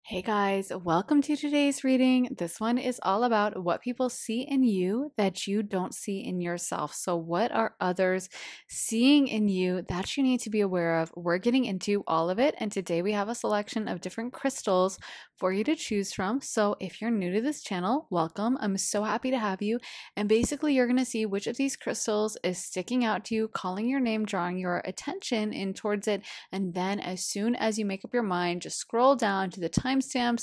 Hey guys, welcome to today's reading. This one is all about what people see in you that you don't see in yourself. So, what are others seeing in you that you need to be aware of? We're getting into all of it, and today we have a selection of different crystals for you to choose from. So, if you're new to this channel, welcome. I'm so happy to have you. And basically, you're going to see which of these crystals is sticking out to you, calling your name, drawing your attention in towards it. And then, as soon as you make up your mind, just scroll down to the timestamps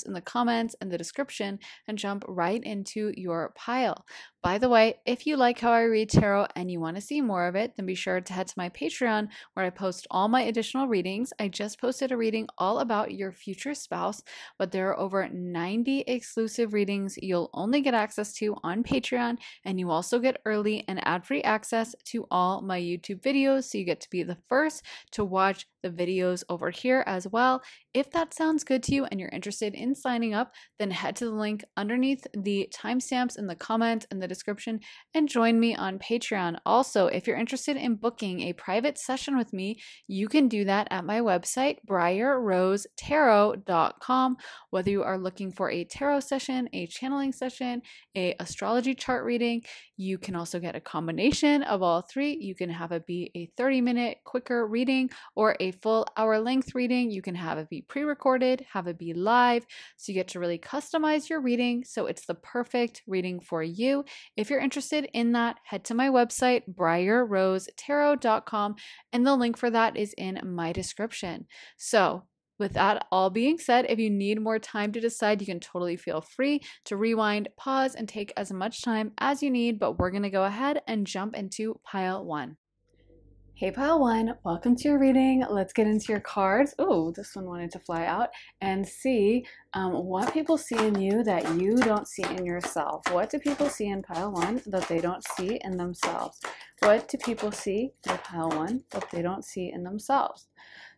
in the comments and the description and jump right into your pile. By the way, if you like how I read tarot and you want to see more of it, then be sure to head to my Patreon where I post all my additional readings. I just posted a reading all about your future spouse, but there are over 90 exclusive readings you'll only get access to on Patreon, and you also get early and ad-free access to all my YouTube videos, so you get to be the first to watch the videos over here as well. If that sounds good to you and you're interested in signing up, then head to the link underneath the timestamps in the comments and the description and join me on Patreon. Also, if you're interested in booking a private session with me, you can do that at my website, briarrosetarot.com. Whether you are looking for a tarot session, a channeling session, a astrology chart reading, you can also get a combination of all three. You can have it be a 30-minute quicker reading or a full hour-length reading. You can have it be pre-recorded, have it be live, so you get to really customize your reading so it's the perfect reading for you. If you're interested in that, head to my website, briarrosetarot.com, and the link for that is in my description. So, with that all being said, if you need more time to decide, you can totally feel free to rewind, pause, and take as much time as you need, but we're going to go ahead and jump into pile one. Hey pile one, welcome to your reading. Let's get into your cards. Oh, this one wanted to fly out and see what people see in you that you don't see in yourself. What do people see in pile one that they don't see in themselves? What do people see in pile one that they don't see in themselves?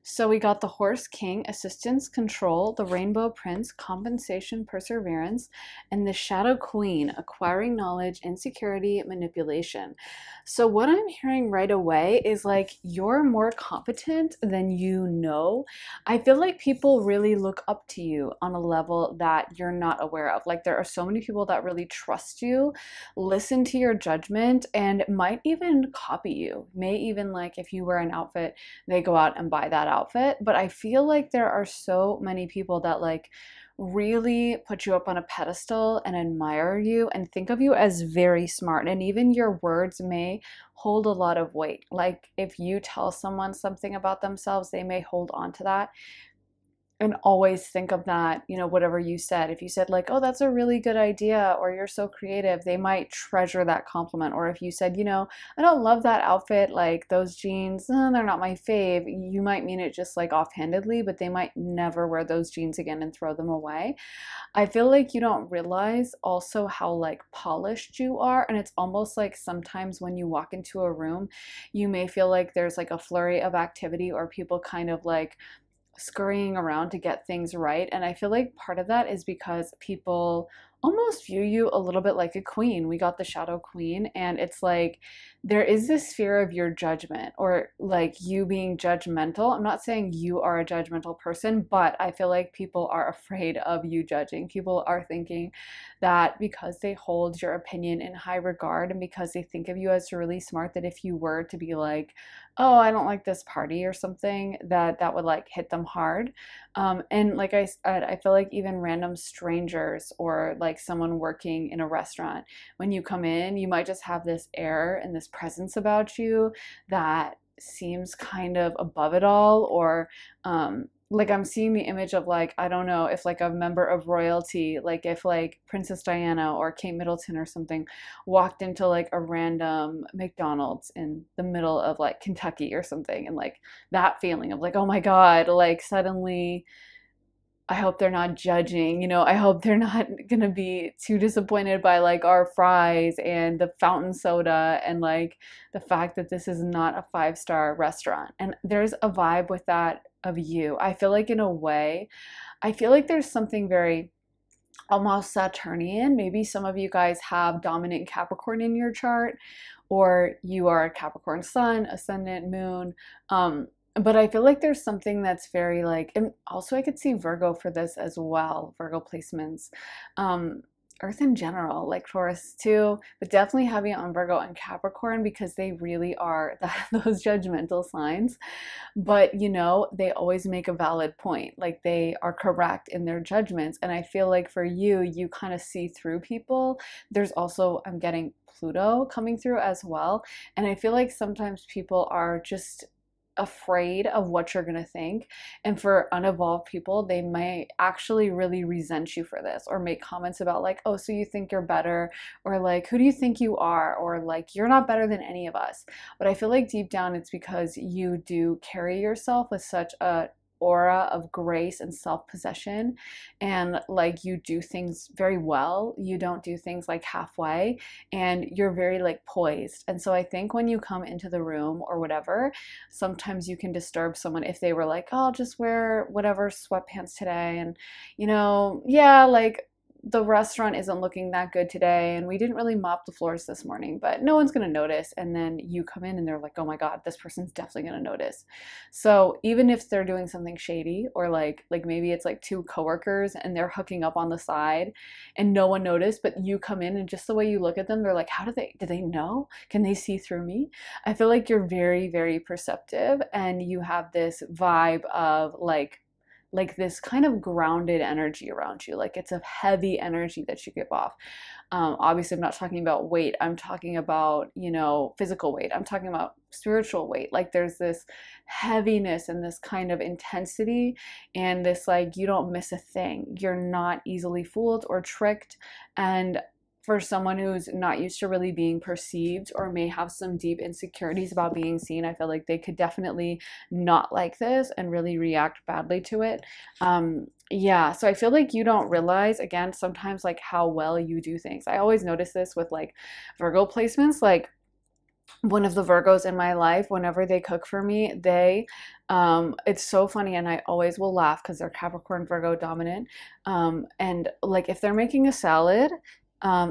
So we got the Horse King, Assistance, Control, the Rainbow Prince, Compensation, Perseverance, and the Shadow Queen, Acquiring Knowledge, Insecurity, Manipulation. So what I'm hearing right away is like you're more competent than you know. I feel like people really look up to you on a level that you're not aware of. Like there are so many people that really trust you, listen to your judgment, and might even copy you. May even, like, if you wear an outfit, they go out and buy that outfit. But I feel like there are so many people that like really put you up on a pedestal and admire you and think of you as very smart, and even your words may hold a lot of weight. Like if you tell someone something about themselves, they may hold on to that and always think of that, you know, whatever you said. If you said like, oh, that's a really good idea, or you're so creative, they might treasure that compliment. Or if you said, you know, I don't love that outfit, like those jeans, they're not my fave, you might mean it just like offhandedly, but they might never wear those jeans again and throw them away. I feel like you don't realize also how like polished you are, and it's almost like sometimes when you walk into a room, you may feel like there's like a flurry of activity or people kind of like scurrying around to get things right. And I feel like part of that is because people almost view you a little bit like a queen. We got the Shadow Queen, and it's like there is this fear of your judgment or like you being judgmental. I'm not saying you are a judgmental person, but I feel like people are afraid of you judging. People are thinking that because they hold your opinion in high regard and because they think of you as really smart, that if you were to be like, oh, I don't like this party or something, that would like hit them hard. And like I said, I feel like even random strangers or like someone working in a restaurant, when you come in, you might just have this air and this presence about you that seems kind of above it all, or like I'm seeing the image of like, I don't know, if like a member of royalty, like if like Princess Diana or Kate Middleton or something walked into like a random McDonald's in the middle of like Kentucky or something, and like that feeling of like, oh my God, like suddenly I hope they're not judging, you know, I hope they're not gonna be too disappointed by like our fries and the fountain soda and like the fact that this is not a five-star restaurant. And there's a vibe with that of you. I feel like in a way, I feel like there's something very almost Saturnian. Maybe some of you guys have dominant Capricorn in your chart, or you are a Capricorn sun, ascendant, moon, But I feel like there's something that's very like, and also I could see Virgo for this as well, Virgo placements. Um, Earth in general, like Taurus too, but definitely heavy on Virgo and Capricorn because they really are those judgmental signs. But they always make a valid point. Like they are correct in their judgments. And I feel like for you, you kind of see through people. There's also, I'm getting Pluto coming through as well. And I feel like sometimes people are just afraid of what you're going to think. And for unevolved people, they might actually really resent you for this or make comments about, like, oh, so you think you're better, or like, who do you think you are, or like, you're not better than any of us. But I feel like deep down, it's because you do carry yourself with such a aura of grace and self-possession, and like you do things very well. You don't do things like halfway, and you're very like poised. And so I think when you come into the room or whatever, sometimes you can disturb someone if they were like, oh, I'll just wear whatever sweatpants today, and yeah, like the restaurant isn't looking that good today, and we didn't really mop the floors this morning, but no one's going to notice. And then you come in and they're like, oh my God, this person's definitely going to notice. So even if they're doing something shady, or like maybe it's like two coworkers and they're hooking up on the side and no one noticed, but you come in and just the way you look at them, they're like, do they know? Can they see through me? I feel like you're very, very perceptive, and you have this vibe of like this kind of grounded energy around you. Like it's a heavy energy that you give off. Obviously, I'm not talking about weight. I'm talking about, physical weight. I'm talking about spiritual weight. Like there's this heaviness and this kind of intensity, and this like, you don't miss a thing. You're not easily fooled or tricked. And for someone who's not used to really being perceived, or may have some deep insecurities about being seen, I feel like they could definitely not like this and really react badly to it. Yeah, so I feel like you don't realize, again, sometimes like how well you do things. I always notice this with like Virgo placements. Like one of the Virgos in my life, whenever they cook for me, it's so funny, and I always will laugh because they're Capricorn Virgo dominant. And like if they're making a salad,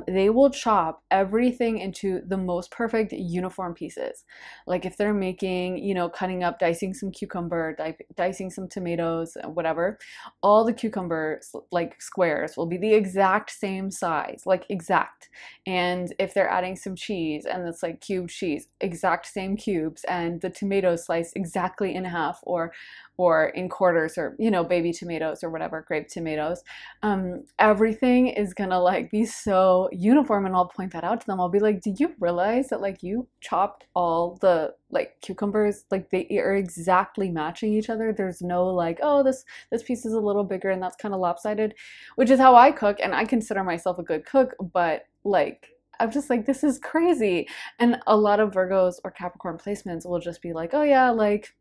they will chop everything into the most perfect uniform pieces. Like if they're making, cutting up, dicing some cucumber, dicing some tomatoes, whatever, all the cucumbers, like squares, will be the exact same size, like exact. And if they're adding some cheese, and it's like cube cheese, exact same cubes, and the tomatoes sliced exactly in half, or in quarters, or baby tomatoes or whatever, grape tomatoes, everything is gonna like be so uniform. And I'll point that out to them. I'll be like, did you realize that like you chopped all the like cucumbers, like they are exactly matching each other? There's no like, oh, this piece is a little bigger and that's kind of lopsided, which is how I cook, and I consider myself a good cook, but like I'm just like, this is crazy. And a lot of Virgos or Capricorn placements will just be like, oh yeah, like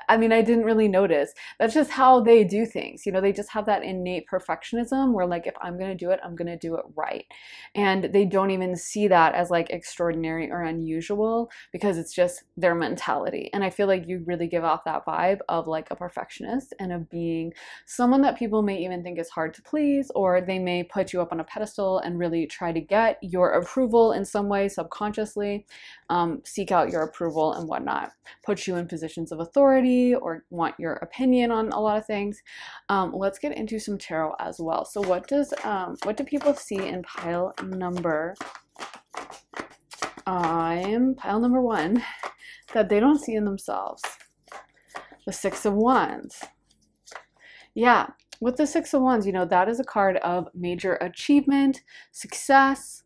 I mean, I didn't really notice. That's just how they do things. They just have that innate perfectionism where like, if I'm going to do it, I'm going to do it right. And they don't even see that as like extraordinary or unusual, because it's just their mentality. And I feel like you really give off that vibe of like a perfectionist, and of being someone that people may even think is hard to please, or they may put you up on a pedestal and really try to get your approval in some way subconsciously, seek out your approval and whatnot, put you in positions of authority, or want your opinion on a lot of things. Let's get into some tarot as well. So what do people see in pile number pile number 1 that they don't see in themselves? The Six of Wands. Yeah, with the Six of Wands, that is a card of major achievement, success.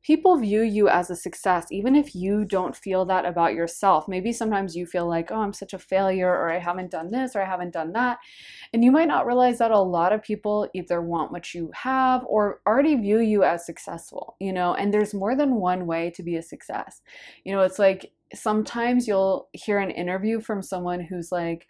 People view you as a success, even if you don't feel that about yourself. Maybe sometimes you feel like, oh, I'm such a failure, or I haven't done this, or I haven't done that. And you might not realize that a lot of people either want what you have, or already view you as successful, and there's more than one way to be a success. It's like sometimes you'll hear an interview from someone who's like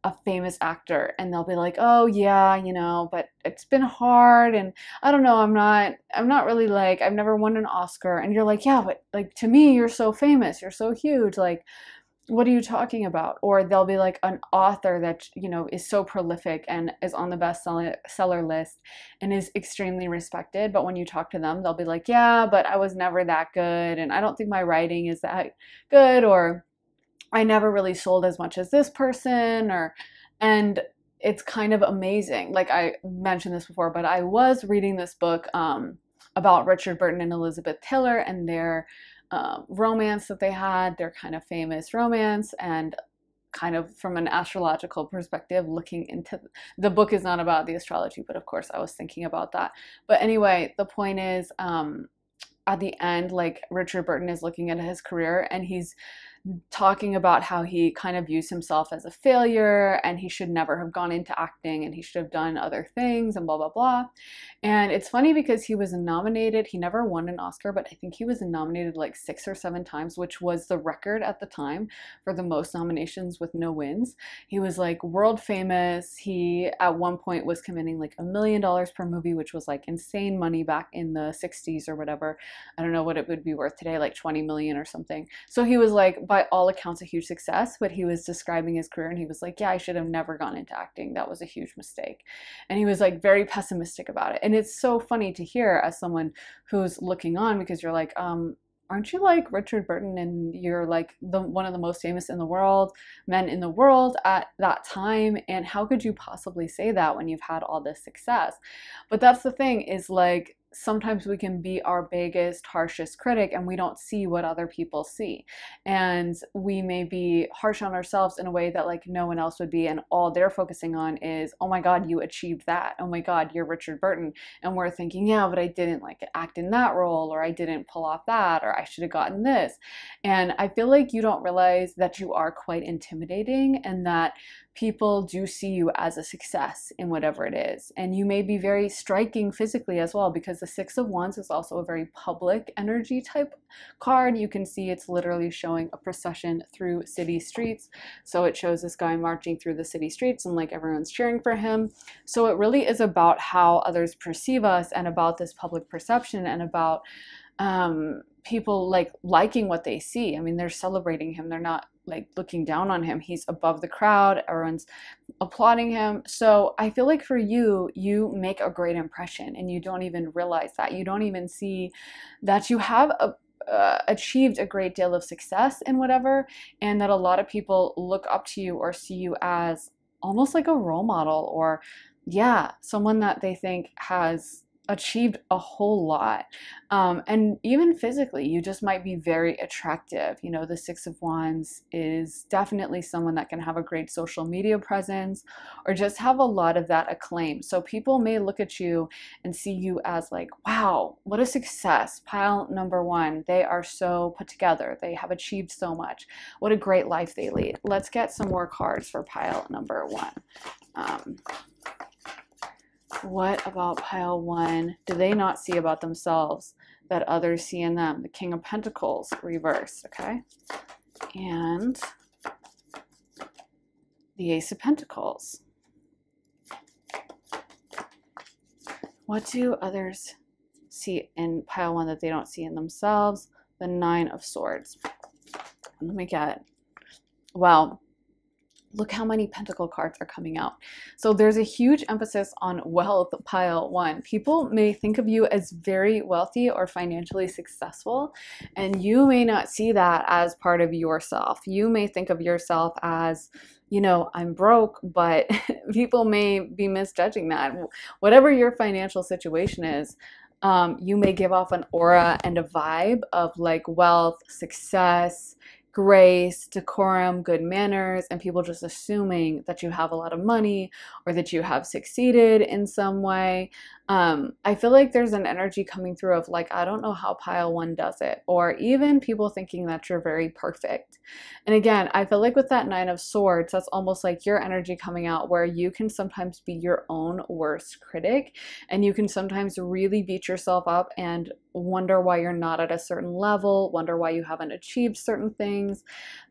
a famous actor, and they'll be like, oh yeah, but it's been hard, and I don't know, I'm not really like, I've never won an Oscar. And you're like, yeah, but like to me, you're so famous, you're so huge, like what are you talking about? Or they'll be like an author that, is so prolific and is on the bestseller list and is extremely respected. But when you talk to them, they'll be like, yeah, but I was never that good, and I don't think my writing is that good, or I never really sold as much as this person, and it's kind of amazing. Like I mentioned this before, but I was reading this book about Richard Burton and Elizabeth Taylor and their romance that they had, their kind of famous romance, and kind of from an astrological perspective, looking into the book is not about the astrology, but of course I was thinking about that. But anyway, the point is, at the end, like Richard Burton is looking at his career and he's talking about how he kind of views himself as a failure and he should never have gone into acting and he should have done other things and blah, blah, blah. And it's funny because he was nominated, he never won an Oscar, but I think he was nominated like 6 or 7 times, which was the record at the time for the most nominations with no wins. He was like world famous. He at one point was commanding like $1 million per movie, which was like insane money back in the 60s or whatever. I don't know what it would be worth today, like 20 million or something. So he was like, by all accounts, a huge success, but he was describing his career and he was like, yeah, I should have never gone into acting. That was a huge mistake. And he was like very pessimistic about it. And it's so funny to hear as someone who's looking on, because you're like, aren't you like Richard Burton and you're like one of the most famous in the world, men in the world at that time, and how could you possibly say that when you've had all this success? But that's the thing, is like sometimes we can be our biggest, harshest critic and we don't see what other people see. And we may be harsh on ourselves in a way that like no one else would be, and all they're focusing on is, oh my God, you achieved that. Oh my God, you're Richard Burton. And we're thinking, yeah, but I didn't like act in that role, or I didn't pull off that, or I should have gotten this. And I feel like you don't realize that you are quite intimidating and that people do see you as a success in whatever it is. And you may be very striking physically as well, because the 6 of Wands is also a very public energy type card. You can see it's literally showing a procession through city streets. So it shows this guy marching through the city streets and like everyone's cheering for him. So it really is about how others perceive us and about this public perception and about people like liking what they see. I mean, they're celebrating him. They're not like looking down on him. He's above the crowd. Everyone's applauding him. So I feel like for you, you make a great impression and you don't even realize that. You don't even see that you have achieved a great deal of success in whatever, and that a lot of people look up to you or see you as almost like a role model, or yeah, someone that they think has achieved a whole lot. And even physically, you just might be very attractive. You know, the 6 of Wands is definitely someone that can have a great social media presence or just have a lot of that acclaim. So people may look at you and see you as like, wow, what a success. Pile number 1, they are so put together. They have achieved so much. What a great life they lead. Let's get some more cards for pile number 1. What about pile 1 do they not see about themselves that others see in them? The King of Pentacles reversed, okay? And the Ace of Pentacles. What do others see in pile 1 that they don't see in themselves? The 9 of Swords. Let me get, well, look how many pentacle cards are coming out. So there's a huge emphasis on wealth, pile 1. People may think of you as very wealthy or financially successful, and you may not see that as part of yourself. You may think of yourself as, you know, I'm broke, but people may be misjudging that. Whatever your financial situation is, you may give off an aura and a vibe of like wealth, success, grace, decorum, good manners, and people just assuming that you have a lot of money or that you have succeeded in some way. I feel like there's an energy coming through of like, I don't know how pile 1 does it, or even people thinking that you're very perfect. And again, I feel like with that 9 of Swords, that's almost like your energy coming out, where you can sometimes be your own worst critic, and you can sometimes really beat yourself up and wonder why you're not at a certain level, wonder why you haven't achieved certain things,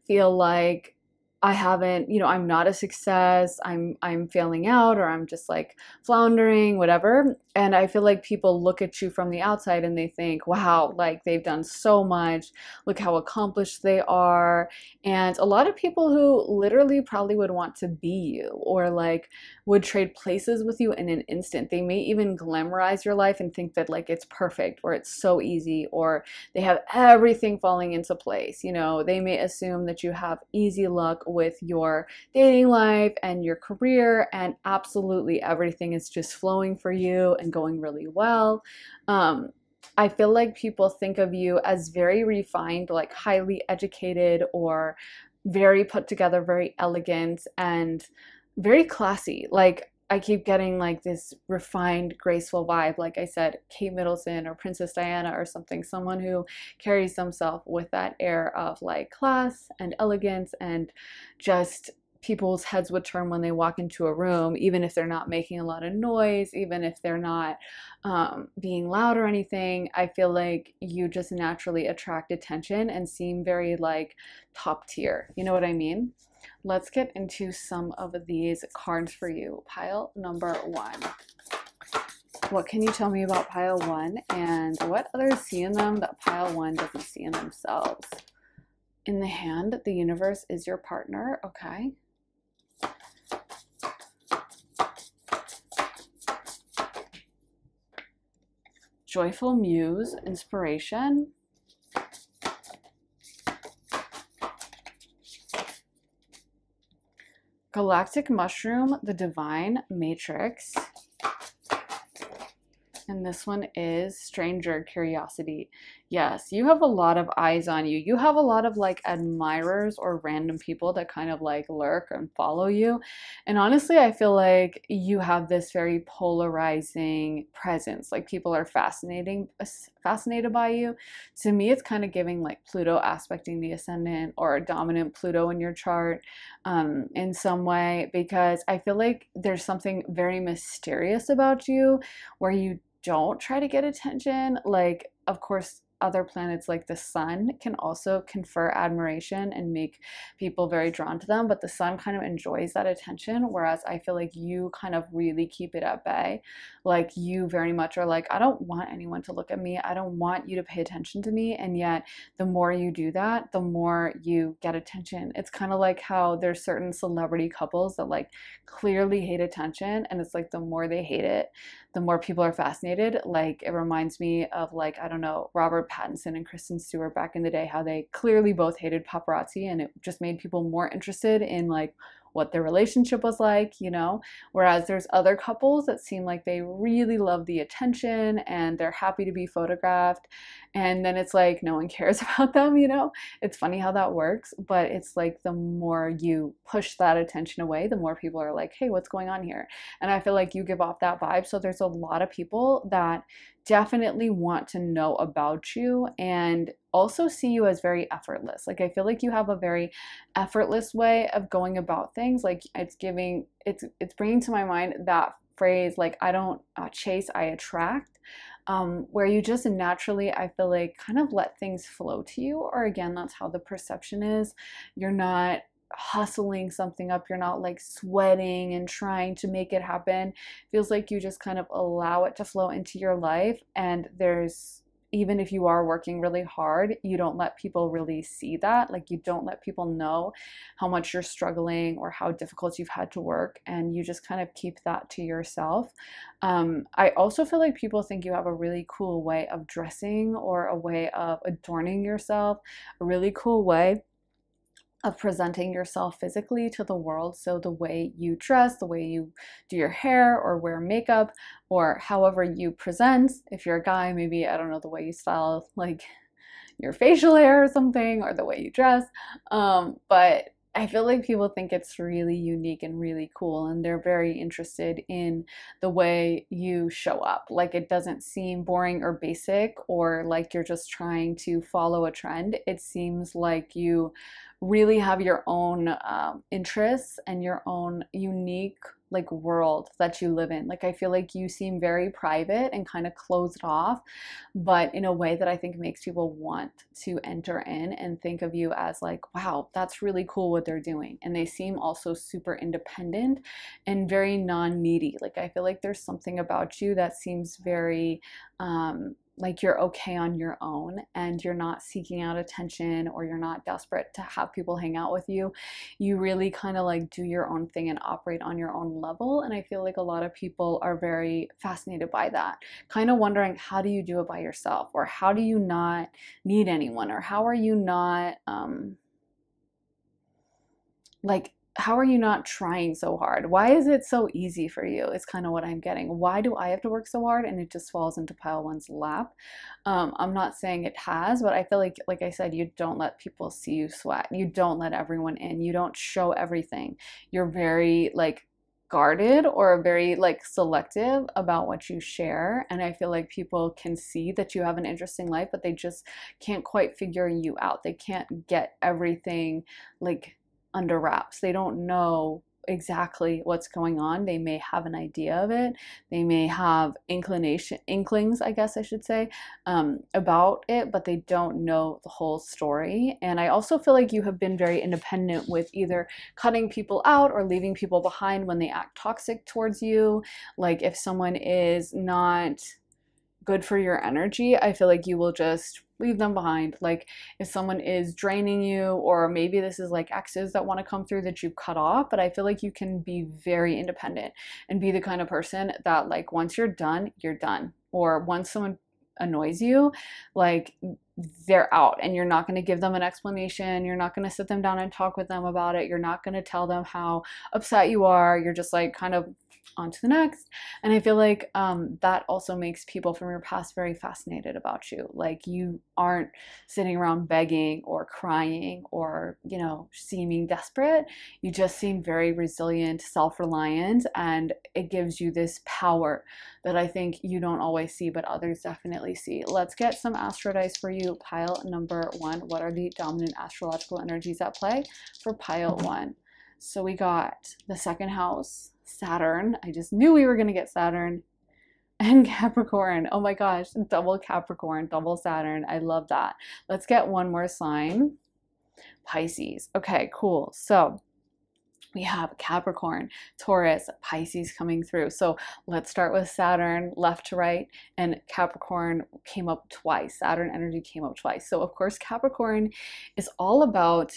feel like I haven't, I'm not a success. I'm failing out, or I'm just like floundering, whatever. And I feel like people look at you from the outside and they think, wow, like they've done so much. Look how accomplished they are. And a lot of people who literally probably would want to be you, or like would trade places with you in an instant. They may even glamorize your life and think that like it's perfect, or it's so easy, or they have everything falling into place. They may assume that you have easy luck with your dating life and your career, and absolutely everything is just flowing for you and going really well. I feel like people think of you as very refined, like highly educated, or very put together, very elegant, and very classy. Like I keep getting like this refined, graceful vibe. Like I said, Kate Middleton or Princess Diana or something, someone who carries themselves with that air of like class and elegance, and just people's heads would turn when they walk into a room, even if they're not making a lot of noise, even if they're not being loud or anything. I feel like you just naturally attract attention and seem very like top tier. You know what I mean? Let's get into some of these cards for you. Pile number 1. What can you tell me about pile 1, and what others see in them that pile 1 doesn't see in themselves? In the hand, the universe is your partner. Okay. Joyful muse, inspiration. Galactic mushroom, the divine matrix. And this one is stranger curiosity. Yes, you have a lot of eyes on you. You have a lot of like admirers or random people that kind of like lurk and follow you. And honestly, I feel like you have this very polarizing presence. Like people are fascinated by you. To me, it's kind of giving like Pluto aspecting the ascendant, or a dominant Pluto in your chart in some way, because I feel like there's something very mysterious about you where you don't try to get attention. Like, of course, other planets like the sun can also confer admiration and make people very drawn to them, but the sun kind of enjoys that attention, whereas I feel like you kind of really keep it at bay. Like you very much are like, I don't want anyone to look at me, I don't want you to pay attention to me, and yet the more you do that, the more you get attention. It's kind of like how there's certain celebrity couples that like clearly hate attention, and it's like the more they hate it, the more people are fascinated. Like it reminds me of like, I don't know, Robert Pattinson and Kristen Stewart back in the day, how they clearly both hated paparazzi, and it just made people more interested in like what their relationship was like, whereas there's other couples that seem like they really love the attention and they're happy to be photographed, and then it's like no one cares about them. It's funny how that works, but it's like the more you push that attention away, the more people are like, hey, what's going on here? And I feel like you give off that vibe. So there's a lot of people that definitely want to know about you and also see you as very effortless. Like I feel like you have a very effortless way of going about things. Like it's bringing to my mind that phrase, like I don't chase, I attract, where you just naturally, I feel like, kind of let things flow to you. Or again, that's how the perception is. You're not hustling something up, you're not like sweating and trying to make it happen. It feels like you just kind of allow it to flow into your life, and even if you are working really hard, you don't let people really see that. Like you don't let people know how much you're struggling or how difficult you've had to work, and you just kind of keep that to yourself. I also feel like people think you have a really cool way of dressing, or a way of adorning yourself, a really cool way of presenting yourself physically to the world. So the way you dress, the way you do your hair or wear makeup, or however you present. If you're a guy, maybe, I don't know, the way you style like your facial hair or something, or the way you dress. But I feel like people think it's really unique and really cool, and they're very interested in the way you show up. Like it doesn't seem boring or basic, or like you're just trying to follow a trend. It seems like you really have your own interests and your own unique like world that you live in. Like I feel like you seem very private and kind of closed off, but in a way that I think makes people want to enter in and think of you as like, wow, that's really cool what they're doing. And they seem also super independent and very non-needy. Like I feel like there's something about you that seems very like you're okay on your own and you're not seeking out attention, or you're not desperate to have people hang out with you. You really kind of like do your own thing and operate on your own level. And I feel like a lot of people are very fascinated by that, kind of wondering, how do you do it by yourself? Or how do you not need anyone? Or how are you not, like, how are you not trying so hard? Why is it so easy for you? It's kind of what I'm getting. Why do I have to work so hard and it just falls into pile one's lap? I'm not saying it has, but I feel like I said, you don't let people see you sweat. You don't let everyone in. You don't show everything. You're very like guarded, or very like selective about what you share. And I feel like people can see that you have an interesting life, but they just can't quite figure you out. They can't get everything like under wraps. They don't know exactly what's going on. They may have an idea of it. They may have inklings, I guess I should say, about it, but they don't know the whole story. And I also feel like you have been very independent with either cutting people out or leaving people behind when they act toxic towards you. Like if someone is not good for your energy, I feel like you will just leave them behind. Like if someone is draining you, or maybe this is like exes that want to come through that you've cut off, but I feel like you can be very independent and be the kind of person that like once you're done, you're done. Or once someone annoys you, like they're out, and you're not going to give them an explanation. You're not going to sit them down and talk with them about it. You're not going to tell them how upset you are. You're just like kind of on to the next. And I feel like that also makes people from your past very fascinated about you. Like you aren't sitting around begging or crying or, you know, seeming desperate. You just seem very resilient, self-reliant, and it gives you this power that I think you don't always see, but others definitely see. Let's get some astro dice for you. Pile number 1. What are the dominant astrological energies at play for pile 1? So we got the second house, Saturn. I just knew we were going to get Saturn, and Capricorn. Oh my gosh, double Capricorn, double Saturn. I love that. Let's get one more sign. Pisces. Okay, cool. So we have Capricorn, Taurus, Pisces coming through. So let's start with Saturn, left to right, and Capricorn came up twice. Saturn energy came up twice. So of course, Capricorn is all about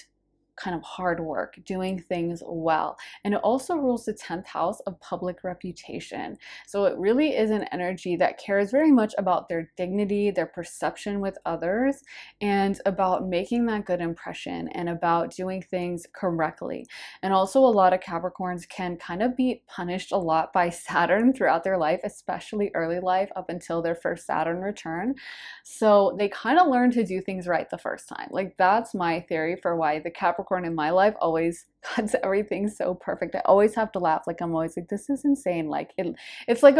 kind of hard work, doing things well. And it also rules the 10th house of public reputation. So it really is an energy that cares very much about their dignity, their perception with others, and about making that good impression and about doing things correctly. And also a lot of Capricorns can kind of be punished a lot by Saturn throughout their life, especially early life up until their first Saturn return. So they kind of learn to do things right the first time. Like that's my theory for why the Capricorn in my life always cuts everything so perfect. I always have to laugh. Like I'm always like, this is insane. Like it's like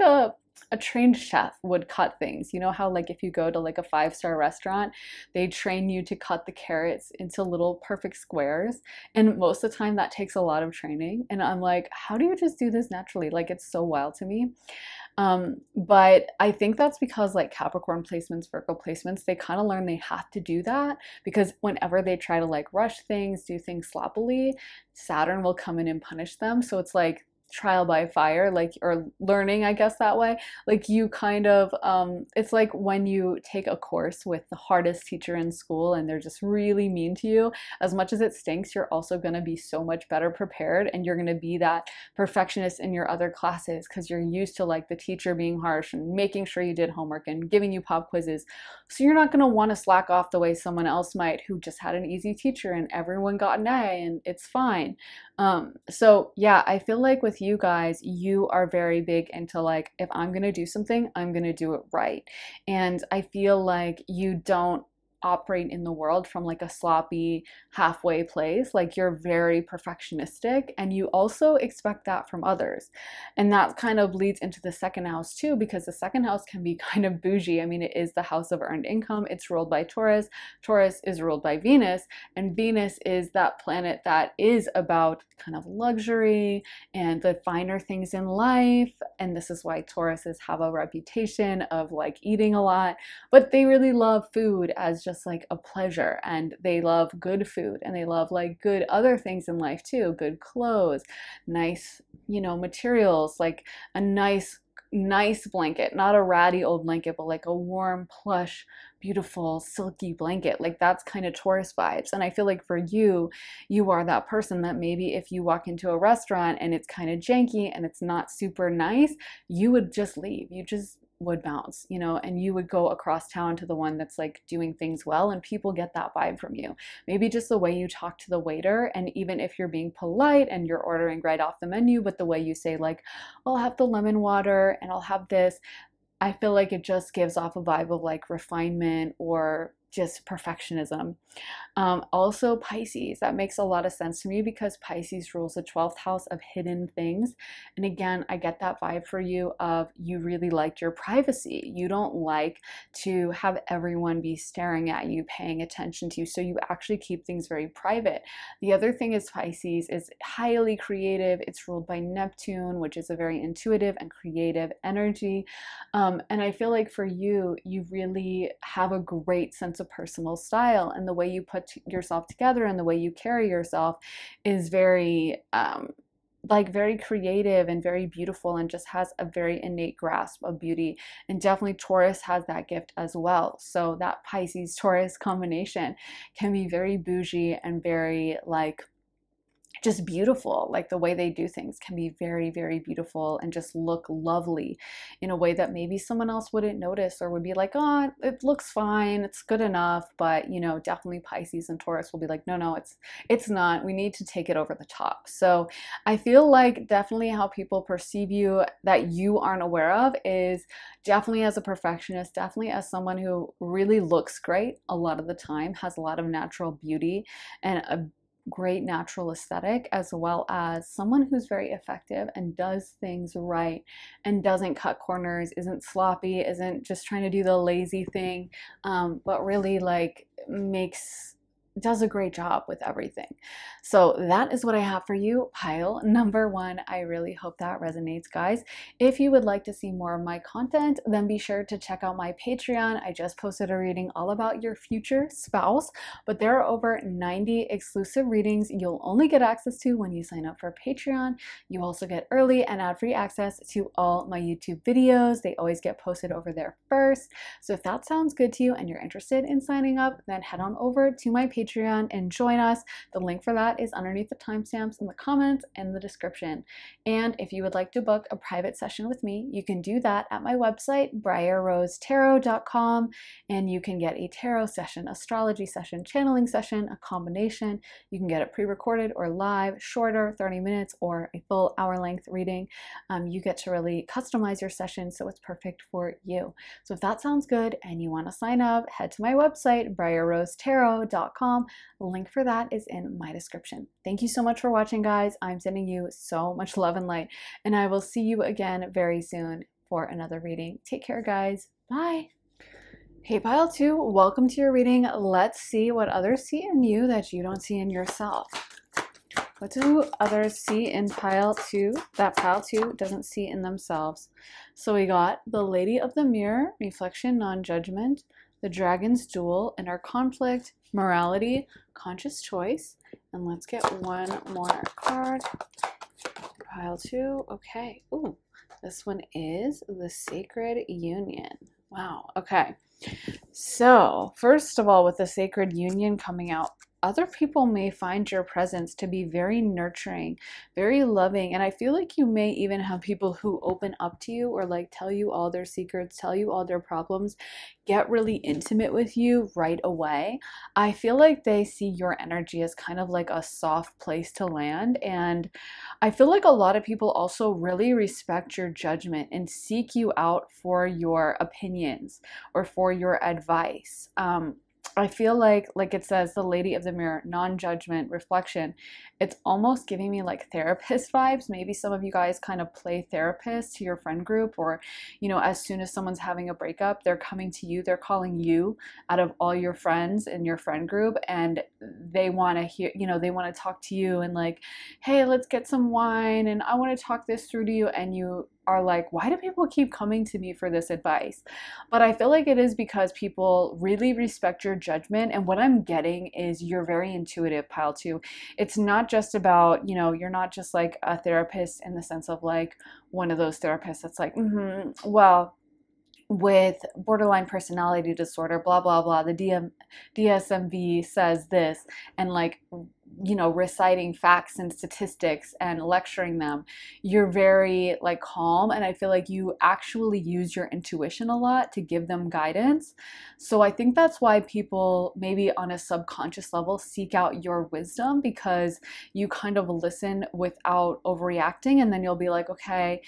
a trained chef would cut things. You know how like if you go to like a 5-star restaurant, they train you to cut the carrots into little perfect squares, and most of the time that takes a lot of training. And I'm like, how do you just do this naturally? Like it's so wild to me. But I think that's because like Capricorn placements, Virgo placements, they kind of learn they have to do that, because whenever they try to like rush things, do things sloppily, Saturn will come in and punish them. So it's like trial by fire, like, or learning, I guess, that way. Like you kind of it's like when you take a course with the hardest teacher in school and they're just really mean to you. As much as it stinks, you're also going to be so much better prepared, and you're going to be that perfectionist in your other classes because you're used to like the teacher being harsh and making sure you did homework and giving you pop quizzes. So you're not going to want to slack off the way someone else might who just had an easy teacher and everyone got an A and it's fine. So yeah, I feel like with you guys, you are very big into like, if I'm gonna do something, I'm gonna do it right. And I feel like you don't operate in the world from like a sloppy halfway place. Like you're very perfectionistic and you also expect that from others. And that kind of leads into the second house too, because the second house can be kind of bougie. I mean, it is the house of earned income. It's ruled by Taurus. Taurus is ruled by Venus, and Venus is that planet that is about kind of luxury and the finer things in life. And this is why Tauruses have a reputation of like eating a lot, but they really love food as just like a pleasure, and they love good food, and they love like good other things in life too, good clothes, nice, you know, materials, like a nice blanket, not a ratty old blanket, but like a warm, plush, beautiful, silky blanket. Like that's kind of Taurus vibes. And I feel like for you, you are that person that maybe if you walk into a restaurant and it's kind of janky and it's not super nice, you would just leave. You just would bounce, you know, and you would go across town to the one that's like doing things well, and people get that vibe from you. Maybe just the way you talk to the waiter, and even if you're being polite and you're ordering right off the menu, but the way you say like, I'll have the lemon water and I'll have this, I feel like it just gives off a vibe of like refinement or just perfectionism. Also Pisces, that makes a lot of sense to me because Pisces rules the 12th house of hidden things. And again, I get that vibe for you of you really like your privacy. You don't like to have everyone be staring at you, paying attention to you. So you actually keep things very private. The other thing is Pisces is highly creative. It's ruled by Neptune, which is a very intuitive and creative energy. And I feel like for you, you really have a great sense of personal style, and the way you put yourself together and the way you carry yourself is very like very creative and very beautiful, and just has a very innate grasp of beauty. And definitely Taurus has that gift as well. So that Pisces Taurus combination can be very bougie and very like just beautiful. Like the way they do things can be very, very beautiful and just look lovely in a way that maybe someone else wouldn't notice or would be like, oh, it looks fine, it's good enough. But you know, definitely Pisces and Taurus will be like, no, it's not, we need to take it over the top. So I feel like definitely how people perceive you that you aren't aware of is definitely as a perfectionist, definitely as someone who really looks great a lot of the time, has a lot of natural beauty and a great natural aesthetic, as well as someone who's very effective and does things right and doesn't cut corners, isn't sloppy, isn't just trying to do the lazy thing, but really like does a great job with everything. So that is what I have for you, pile number one. I really hope that resonates, guys. If you would like to see more of my content, then be sure to check out my Patreon. I just posted a reading all about your future spouse, but there are over 90 exclusive readings you'll only get access to when you sign up for Patreon. You also get early and ad-free access to all my YouTube videos. They always get posted over there first. So if that sounds good to you and you're interested in signing up, then head on over to my Patreon and join us. The link for that is underneath the timestamps in the comments and the description. And if you would like to book a private session with me, you can do that at my website, briarrosetarot.com, and you can get a tarot session, astrology session, channeling session, a combination. You can get it pre-recorded or live, shorter, 30 minutes, or a full hour-length reading. You get to really customize your session so it's perfect for you. So if that sounds good and you want to sign up, head to my website, briarrosetarot.com. The link for that is in my description. Thank you so much for watching, guys. I'm sending you so much love and light, and I will see you again very soon for another reading. Take care, guys. Bye. Hey, pile two, welcome to your reading. Let's see what others see in you that you don't see in yourself. What do others see in pile two that pile two doesn't see in themselves? So we got the Lady of the Mirror, reflection, non-judgment, the Dragon's Duel, inner conflict, morality, conscious choice. And let's get one more card. Pile two. Okay. Ooh, this one is the Sacred Union. Wow. Okay. So first of all, with the Sacred Union coming out, other people may find your presence to be very nurturing, very loving. And I feel like you may even have people who open up to you or like tell you all their secrets, tell you all their problems, get really intimate with you right away. I feel like they see your energy as kind of like a soft place to land. And I feel like a lot of people also really respect your judgment and seek you out for your opinions or for your advice. I feel like it says the lady of the mirror, non-judgment, reflection. It's almost giving me like therapist vibes. Maybe some of you guys kind of play therapist to your friend group, or, as soon as someone's having a breakup, they're coming to you, they're calling you out of all your friends in your friend group, and they want to hear, they want to talk to you and like, hey, let's get some wine and I want to talk this through to you. And you are like, why do people keep coming to me for this advice? But I feel like it is because people really respect your judgment. And what I'm getting is you're very intuitive, pile two. It's not just about, you're not just like a therapist in the sense of like one of those therapists that's like, well, with borderline personality disorder, blah, blah, blah, the DSMV says this, and like, reciting facts and statistics and lecturing them. You're very like calm, and I feel like you actually use your intuition a lot to give them guidance. So I think that's why people maybe on a subconscious level seek out your wisdom, because you kind of listen without overreacting, and then you'll be like, okay,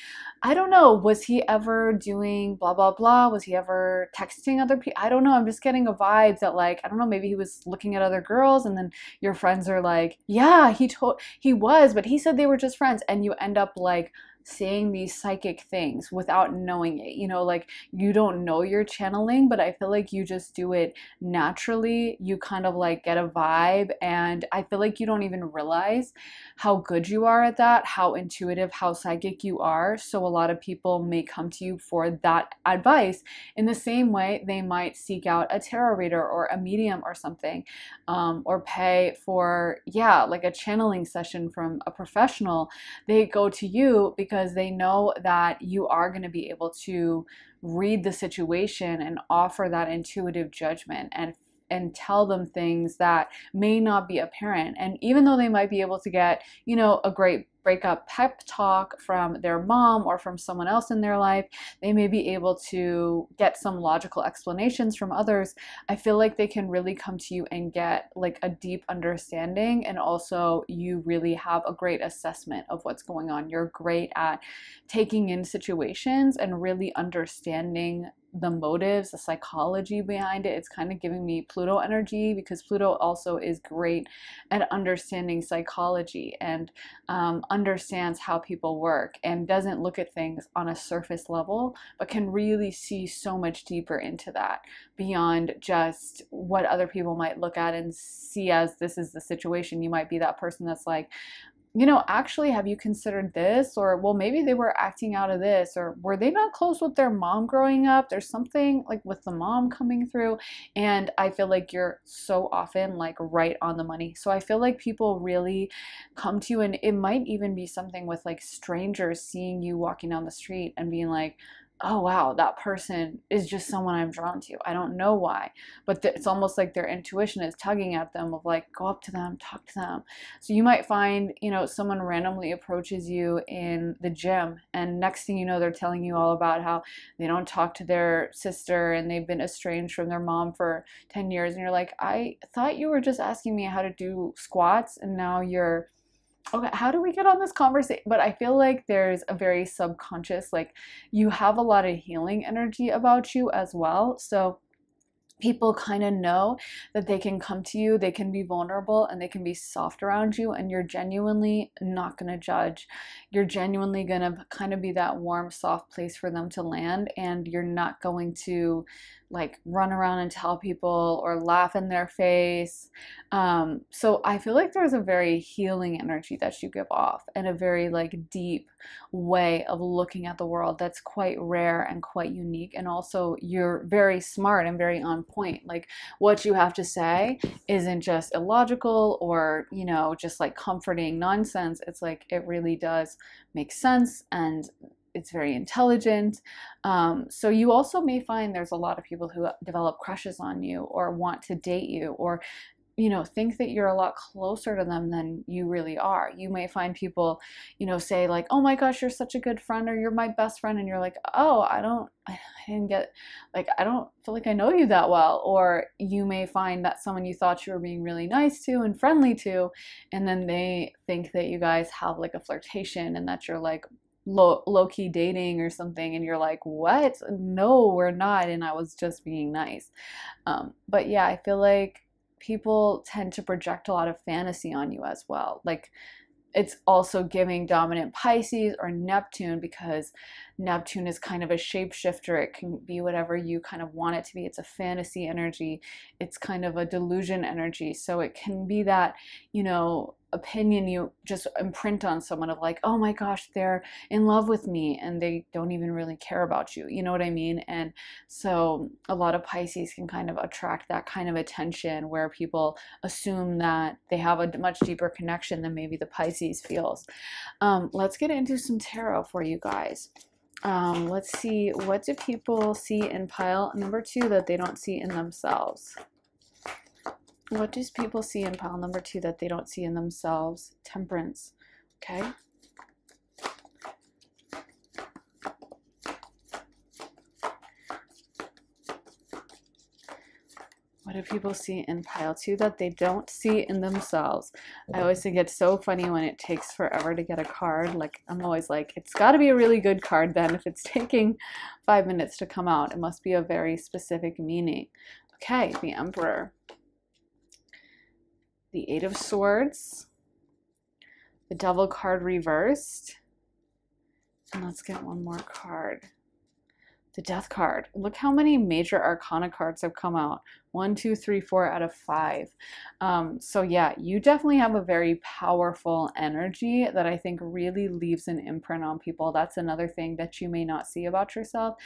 I don't know, was he ever doing blah blah blah, was he ever texting other people? I don't know, I'm just getting a vibe that like, I don't know, maybe he was looking at other girls. And then your friends are like, yeah, he was, but he said they were just friends. And you end up like saying these psychic things without knowing it. Like you don't know you're channeling, but I feel like you just do it naturally. You kind of like get a vibe, and I feel like you don't even realize how good you are at that, how intuitive, how psychic you are. So a lot of people may come to you for that advice in the same way they might seek out a tarot reader or a medium or something, or pay for, like a channeling session from a professional. They go to you because they know that you are going to be able to read the situation and offer that intuitive judgment and tell them things that may not be apparent. And even though they might be able to get, a great breakup pep talk from their mom or from someone else in their life, they may be able to get some logical explanations from others. I feel like they can really come to you and get like a deep understanding, and also you really have a great assessment of what's going on. You're great at taking in situations and really understanding the motives, the psychology behind it. It's kind of giving me Pluto energy, because Pluto also is great at understanding psychology and understands how people work, and doesn't look at things on a surface level, but can really see so much deeper into that beyond just what other people might look at and see as this is the situation. You might be that person that's like, actually, have you considered this? Or, well, maybe they were acting out of this, or were they not close with their mom growing up? There's something like with the mom coming through. And I feel like you're so often like right on the money. So I feel like people really come to you, and it might even be something with like strangers seeing you walking down the street and being like, oh wow, that person is just someone I'm drawn to. I don't know why, but it's almost like their intuition is tugging at them of like, go up to them, talk to them. So you might find, someone randomly approaches you in the gym, and next thing you know, they're telling you all about how they don't talk to their sister and they've been estranged from their mom for 10 years. And you're like, I thought you were just asking me how to do squats, and now you're okay, how do we get on this conversation? But I feel like there's a very subconscious, like you have a lot of healing energy about you as well. So people kind of know that they can come to you, they can be vulnerable, and they can be soft around you, and you're genuinely not going to judge. You're genuinely going to kind of be that warm, soft place for them to land, and you're not going to like run around and tell people or laugh in their face. So I feel like there's a very healing energy that you give off, and a very like deep way of looking at the world that's quite rare and quite unique. And also you're very smart and very on point. Like what you have to say isn't just illogical or, just like comforting nonsense. It's like it really does make sense, and it's very intelligent. So you also may find there's a lot of people who develop crushes on you or want to date you, or think that you're a lot closer to them than you really are. You may find people, say like, oh my gosh, you're such a good friend, or you're my best friend. And you're like, oh, I didn't get, like, I don't feel like I know you that well. Or you may find that someone you thought you were being really nice to and friendly to, and then they think that you guys have like a flirtation, and that you're like, low-key dating or something, and you're like, what? No, we're not, and I was just being nice. But yeah, I feel like people tend to project a lot of fantasy on you as well. Like, it's also giving dominant Pisces or Neptune, because Neptune is kind of a shapeshifter. It can be whatever you kind of want it to be. It's a fantasy energy. It's kind of a delusion energy. So it can be that, opinion you just imprint on someone of like, oh my gosh, they're in love with me, and they don't even really care about you. You know what I mean? And so a lot of Pisces can kind of attract that kind of attention, where people assume that they have a much deeper connection than maybe the Pisces feels. Let's get into some tarot for you guys. Let's see, what do people see in pile number 2 that they don't see in themselves? What do people see in pile number 2 that they don't see in themselves? Temperance. Okay. What do people see in pile 2 that they don't see in themselves? I always think it's so funny when it takes forever to get a card. Like, I'm always like, it's got to be a really good card then. If it's taking 5 minutes to come out, it must be a very specific meaning. Okay, the Emperor. The Eight of Swords. The Devil card reversed. And let's get one more card. The Death card. Look how many major arcana cards have come out. 1, 2, 3, 4 out of 5. So yeah, you definitely have a very powerful energy that I think really leaves an imprint on people. That's another thing that you may not see about yourself,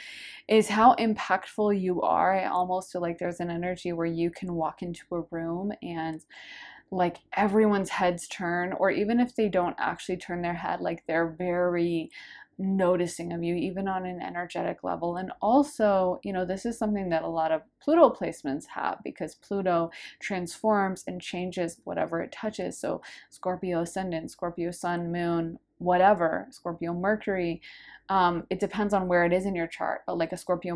is how impactful you are. I almost feel like there's an energy where you can walk into a room and like everyone's heads turn, or even if they don't actually turn their head, like they're very noticing of you, even on an energetic level. And also, this is something that a lot of Pluto placements have, because Pluto transforms and changes whatever it touches. So Scorpio ascendant, Scorpio sun, moon, whatever, Scorpio Mercury, it depends on where it is in your chart, but like a Scorpio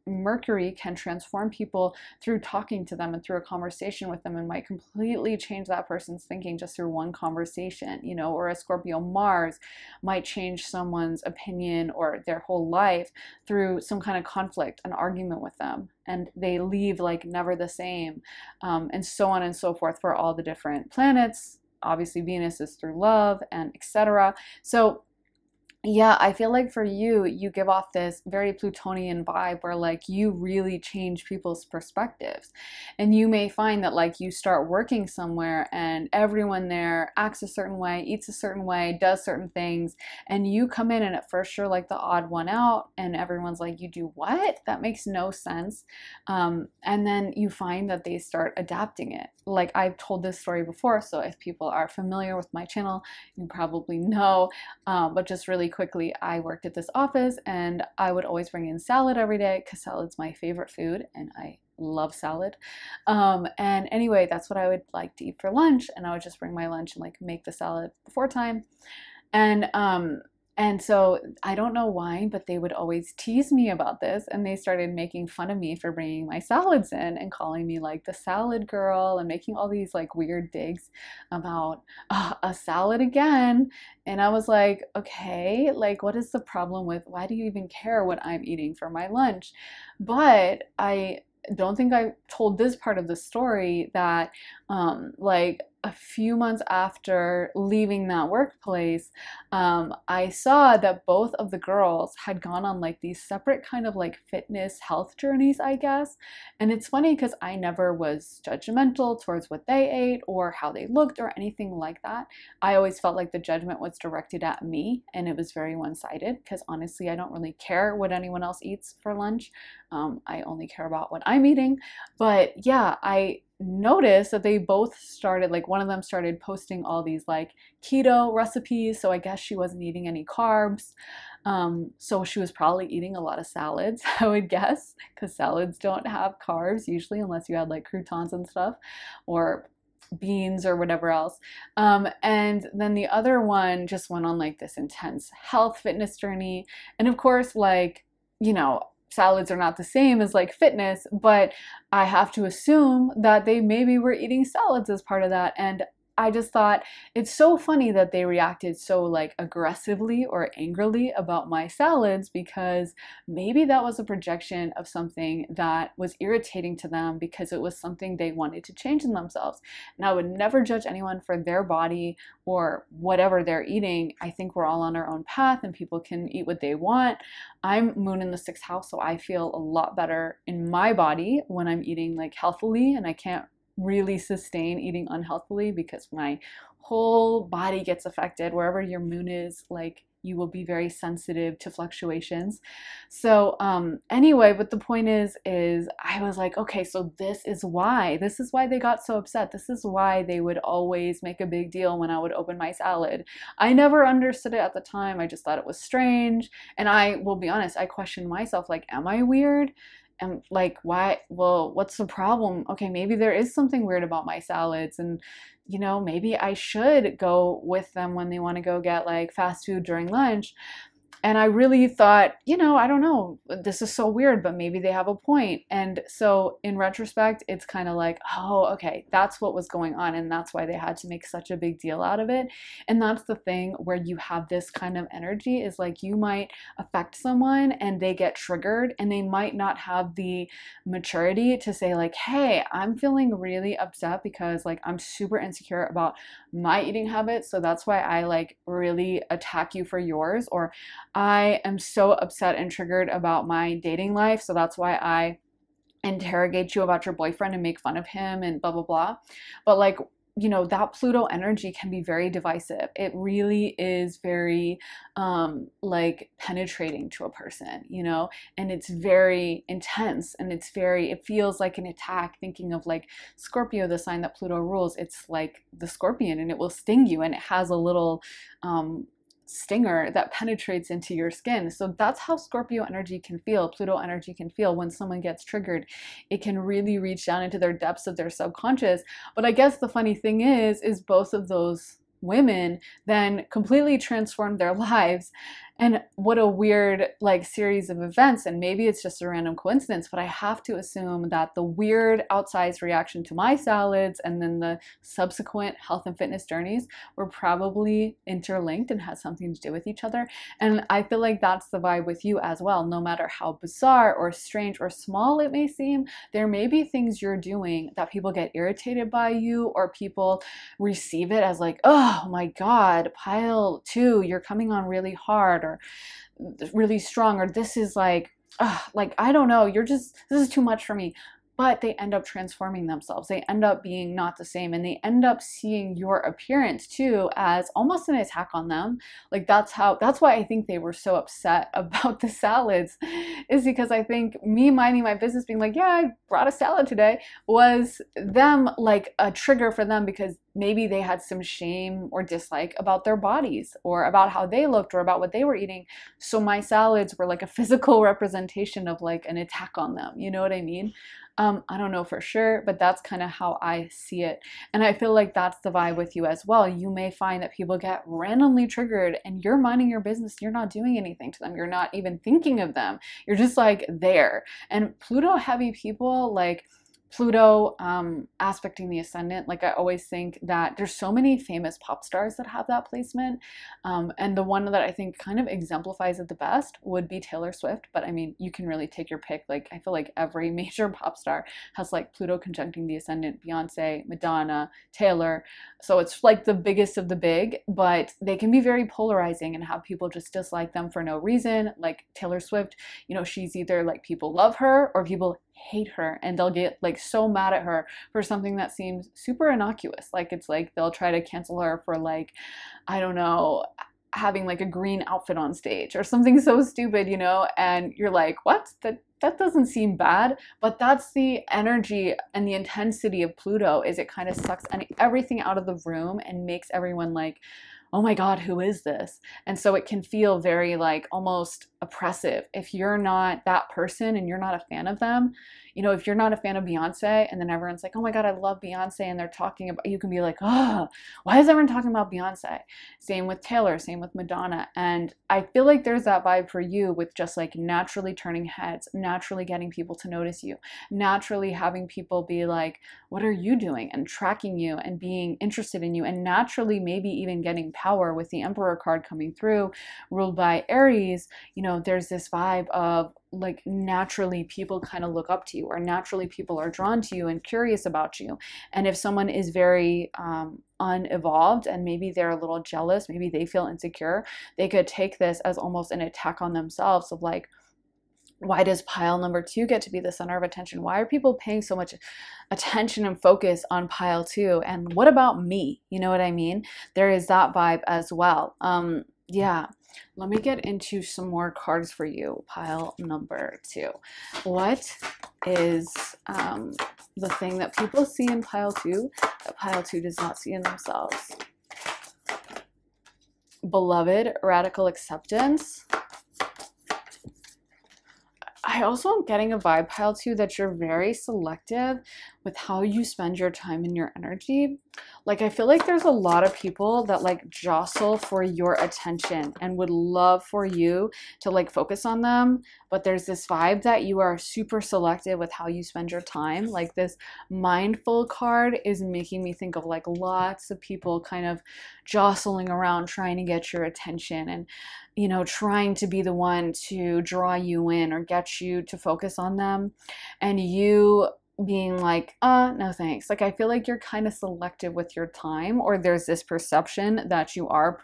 Mercury can transform people through talking to them and through a conversation with them, and might completely change that person's thinking just through one conversation, or a Scorpio Mars might change someone's opinion or their whole life through some kind of conflict, an argument with them, and they leave like never the same, and so on and so forth for all the different planets. Obviously Venus is through love, and etc. So yeah, I feel like for you, you give off this very Plutonian vibe where like you really change people's perspectives. And you may find that like you start working somewhere and everyone there acts a certain way, eats a certain way, does certain things, and you come in and at first you're like the odd one out, and everyone's like, you do what? That makes no sense. And then you find that they start adapting it. Like, I've told this story before, so if people are familiar with my channel, you probably know, but just really quickly, I worked at this office and I would always bring in salad every day, because salad's my favorite food and I love salad. And anyway, that's what I would like to eat for lunch, and I would just bring my lunch and like make the salad before time. And so I don't know why, but they would always tease me about this, and they started making fun of me for bringing my salads in and calling me like the salad girl, and making all these like weird digs about a salad again. And I was like, okay, like what is the problem with, why do you even care what I'm eating for my lunch? But I don't think I told this part of the story, that like a few months after leaving that workplace, I saw that both of the girls had gone on like these separate kind of like fitness health journeys, I guess. And it's funny because I never was judgmental towards what they ate or how they looked or anything like that. I always felt like the judgment was directed at me, and it was very one-sided, because honestly, I don't really care what anyone else eats for lunch. I only care about what I'm eating. But yeah, I noticed that they both started, like one of them started posting all these like keto recipes, so I guess she wasn't eating any carbs, so she was probably eating a lot of salads, I would guess, because salads don't have carbs usually, unless you had like croutons and stuff, or beans or whatever else. And then the other one just went on like this intense health fitness journey, and of course, like, salads are not the same as like fitness, but I have to assume that they maybe were eating salads as part of that. And I just thought it's so funny that they reacted so like aggressively or angrily about my salads, because maybe that was a projection of something that was irritating to them because it was something they wanted to change in themselves. And I would never judge anyone for their body or whatever they're eating. I think we're all on our own path and people can eat what they want. I'm moon in the sixth house, so I feel a lot better in my body when I'm eating like healthily, and I can't really sustain eating unhealthily because my whole body gets affected. Wherever your moon is, like, you will be very sensitive to fluctuations. So anyway, but the point is I was like, okay, so this is why they got so upset. This is why they would always make a big deal when I would open my salad. I never understood it at the time. I just thought it was strange. And I will be honest, I questioned myself, like, am I weird? And like, why? Well, what's the problem? Okay, maybe there is something weird about my salads, and maybe I should go with them when they want to go get like fast food during lunch. And I really thought, I don't know, this is so weird, but maybe they have a point. And so in retrospect, it's kind of like, oh, okay, that's what was going on. And that's why they had to make such a big deal out of it. And that's the thing where you have this kind of energy, is like you might affect someone and they get triggered and they might not have the maturity to say like, hey, I'm feeling really upset because like I'm super insecure about my eating habits. So that's why I like really attack you for yours. Or I am so upset and triggered about my dating life, so that's why I interrogate you about your boyfriend and make fun of him and blah, blah, blah. But like, that Pluto energy can be very divisive. It really is very like penetrating to a person, and it's very intense, and it feels like an attack. Thinking of like Scorpio, the sign that Pluto rules, it's like the scorpion, and it will sting you, and it has a little stinger that penetrates into your skin. So that's how Scorpio energy can feel, Pluto energy can feel when someone gets triggered. It can really reach down into their depths of their subconscious. But I guess the funny thing is both of those women then completely transformed their lives. And what a weird like series of events. And maybe it's just a random coincidence, but I have to assume that the weird outsized reaction to my salads and then the subsequent health and fitness journeys were probably interlinked and has something to do with each other. And I feel like that's the vibe with you as well. No matter how bizarre or strange or small it may seem, there may be things you're doing that people get irritated by you, or people receive it as like, oh my God, pile two, you're coming on really hard or really strong, or this is like I don't know, this is too much for me. But they end up transforming themselves. They end up being not the same, and they end up seeing your appearance too as almost an attack on them. Like that's why I think they were so upset about the salads, is because I think me minding my business being like, yeah, I brought a salad today, was them like a trigger for them, because maybe they had some shame or dislike about their bodies or about how they looked or about what they were eating. So my salads were like a physical representation of like an attack on them. You know what I mean? I don't know for sure, but that's kind of how I see it. And I feel like that's the vibe with you as well. You may find that people get randomly triggered and you're minding your business. You're not doing anything to them. You're not even thinking of them. You're just like there. And Pluto heavy people, like Pluto aspecting the ascendant, like I always think that there's so many famous pop stars that have that placement, and the one that I think kind of exemplifies it the best would be Taylor Swift. But I mean, you can really take your pick. Like I feel like every major pop star has like Pluto conjuncting the ascendant: Beyonce, Madonna, Taylor. So it's like the biggest of the big, but they can be very polarizing and have people just dislike them for no reason. Like Taylor Swift, she's either like people love her or people hate her, and they'll get like so mad at her for something that seems super innocuous. Like it's like they'll try to cancel her for like, I don't know, having like a green outfit on stage or something so stupid, and you're like, what? That doesn't seem bad. But that's the energy and the intensity of Pluto, is it kind of sucks everything out of the room and makes everyone like, oh my God, who is this? And so it can feel very like almost oppressive if you're not that person and you're not a fan of them. You know, if you're not a fan of Beyonce and then everyone's like, oh my God, I love Beyonce, and they're talking about, you can be like, oh, why is everyone talking about Beyonce? Same with Taylor, same with Madonna. And I feel like there's that vibe for you with just like naturally turning heads, naturally getting people to notice you, naturally having people be like, what are you doing? And tracking you and being interested in you, and naturally maybe even getting power with the Emperor card coming through, ruled by Aries. You know, there's this vibe of like naturally people kind of look up to you, or naturally people are drawn to you and curious about you. And if someone is very unevolved and maybe they're a little jealous, maybe they feel insecure, they could take this as almost an attack on themselves of like, why does pile number 2 get to be the center of attention? Why are people paying so much attention and focus on pile 2? And what about me? You know what I mean? There is that vibe as well. Yeah. Let me get into some more cards for you. Pile number 2. What is the thing that people see in pile 2 that pile 2 does not see in themselves? Beloved, radical acceptance. I also am getting a vibe, pile 2, that you're very selective with how you spend your time and your energy. Like, I feel like there's a lot of people that like jostle for your attention and would love for you to like focus on them. But there's this vibe that you are super selective with how you spend your time. Like, this mindful card is making me think of like lots of people kind of jostling around trying to get your attention, and you know, trying to be the one to draw you in or get you to focus on them, and you being like, no thanks. Like, I feel like you're kind of selective with your time, or there's this perception that you are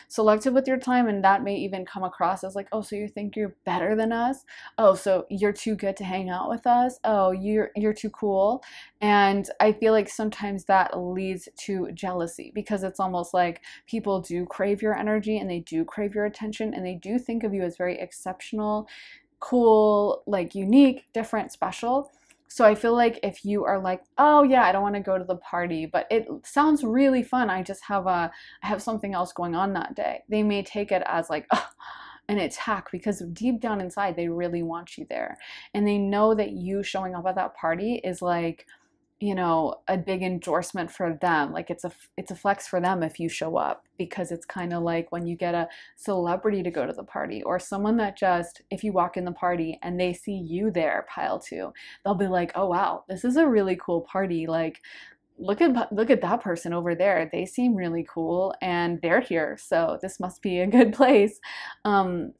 selective with your time, and that may even come across as like, oh, so you think you're better than us? Oh, so you're too good to hang out with us? Oh, you're too cool. And I feel like sometimes that leads to jealousy, because it's almost like people do crave your energy and they do crave your attention, and they do think of you as very exceptional, cool, like unique, different, special. So I feel like if you are like, oh yeah, I don't want to go to the party, but it sounds really fun, I have something else going on that day, they may take it as like, an attack, because deep down inside they really want you there, and they know that you showing up at that party is like, you know, a big endorsement for them. Like, it's a flex for them if you show up, because it's kind of like when you get a celebrity to go to the party, or someone that just, if you walk in the party and they see you there, pile 2, they'll be like, oh wow, this is a really cool party. Like, look at that person over there, they seem really cool and they're here, so this must be a good place.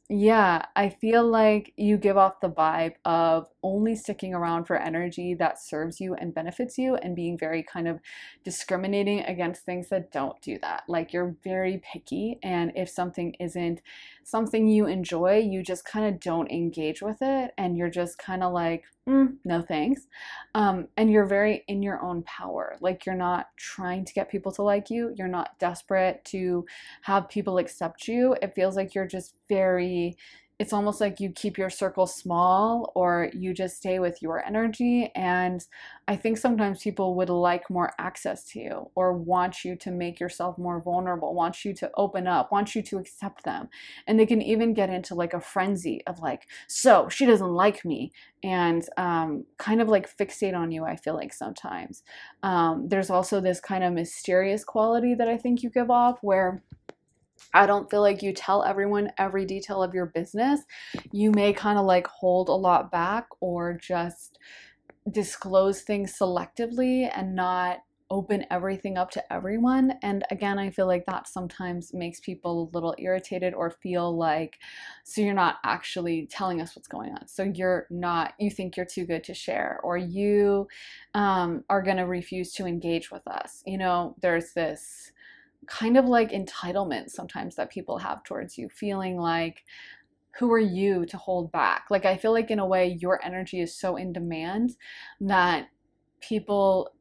Yeah, I feel like you give off the vibe of only sticking around for energy that serves you and benefits you, and being very kind of discriminating against things that don't do that. Like, you're very picky, and if something isn't something you enjoy, you just kind of don't engage with it, and you're just kind of like, no thanks. And you're very in your own power. Like, you're not trying to get people to like you. You're not desperate to have people accept you. It feels like you're just very, it's almost like you keep your circle small, or you just stay with your energy. And I think sometimes people would like more access to you, or want you to make yourself more vulnerable, want you to open up, want you to accept them. And they can even get into like a frenzy of like, so she doesn't like me, and kind of like fixate on you, I feel like sometimes. There's also this kind of mysterious quality that I think you give off, where I don't feel like you tell everyone every detail of your business. You may kind of like hold a lot back, or just disclose things selectively and not open everything up to everyone. And again, I feel like that sometimes makes people a little irritated, or feel like, so you're not actually telling us what's going on. So you think you're too good to share, or you are going to refuse to engage with us. You know, there's this kind of like entitlement sometimes that people have towards you, feeling like, who are you to hold back? Like, I feel like in a way your energy is so in demand that people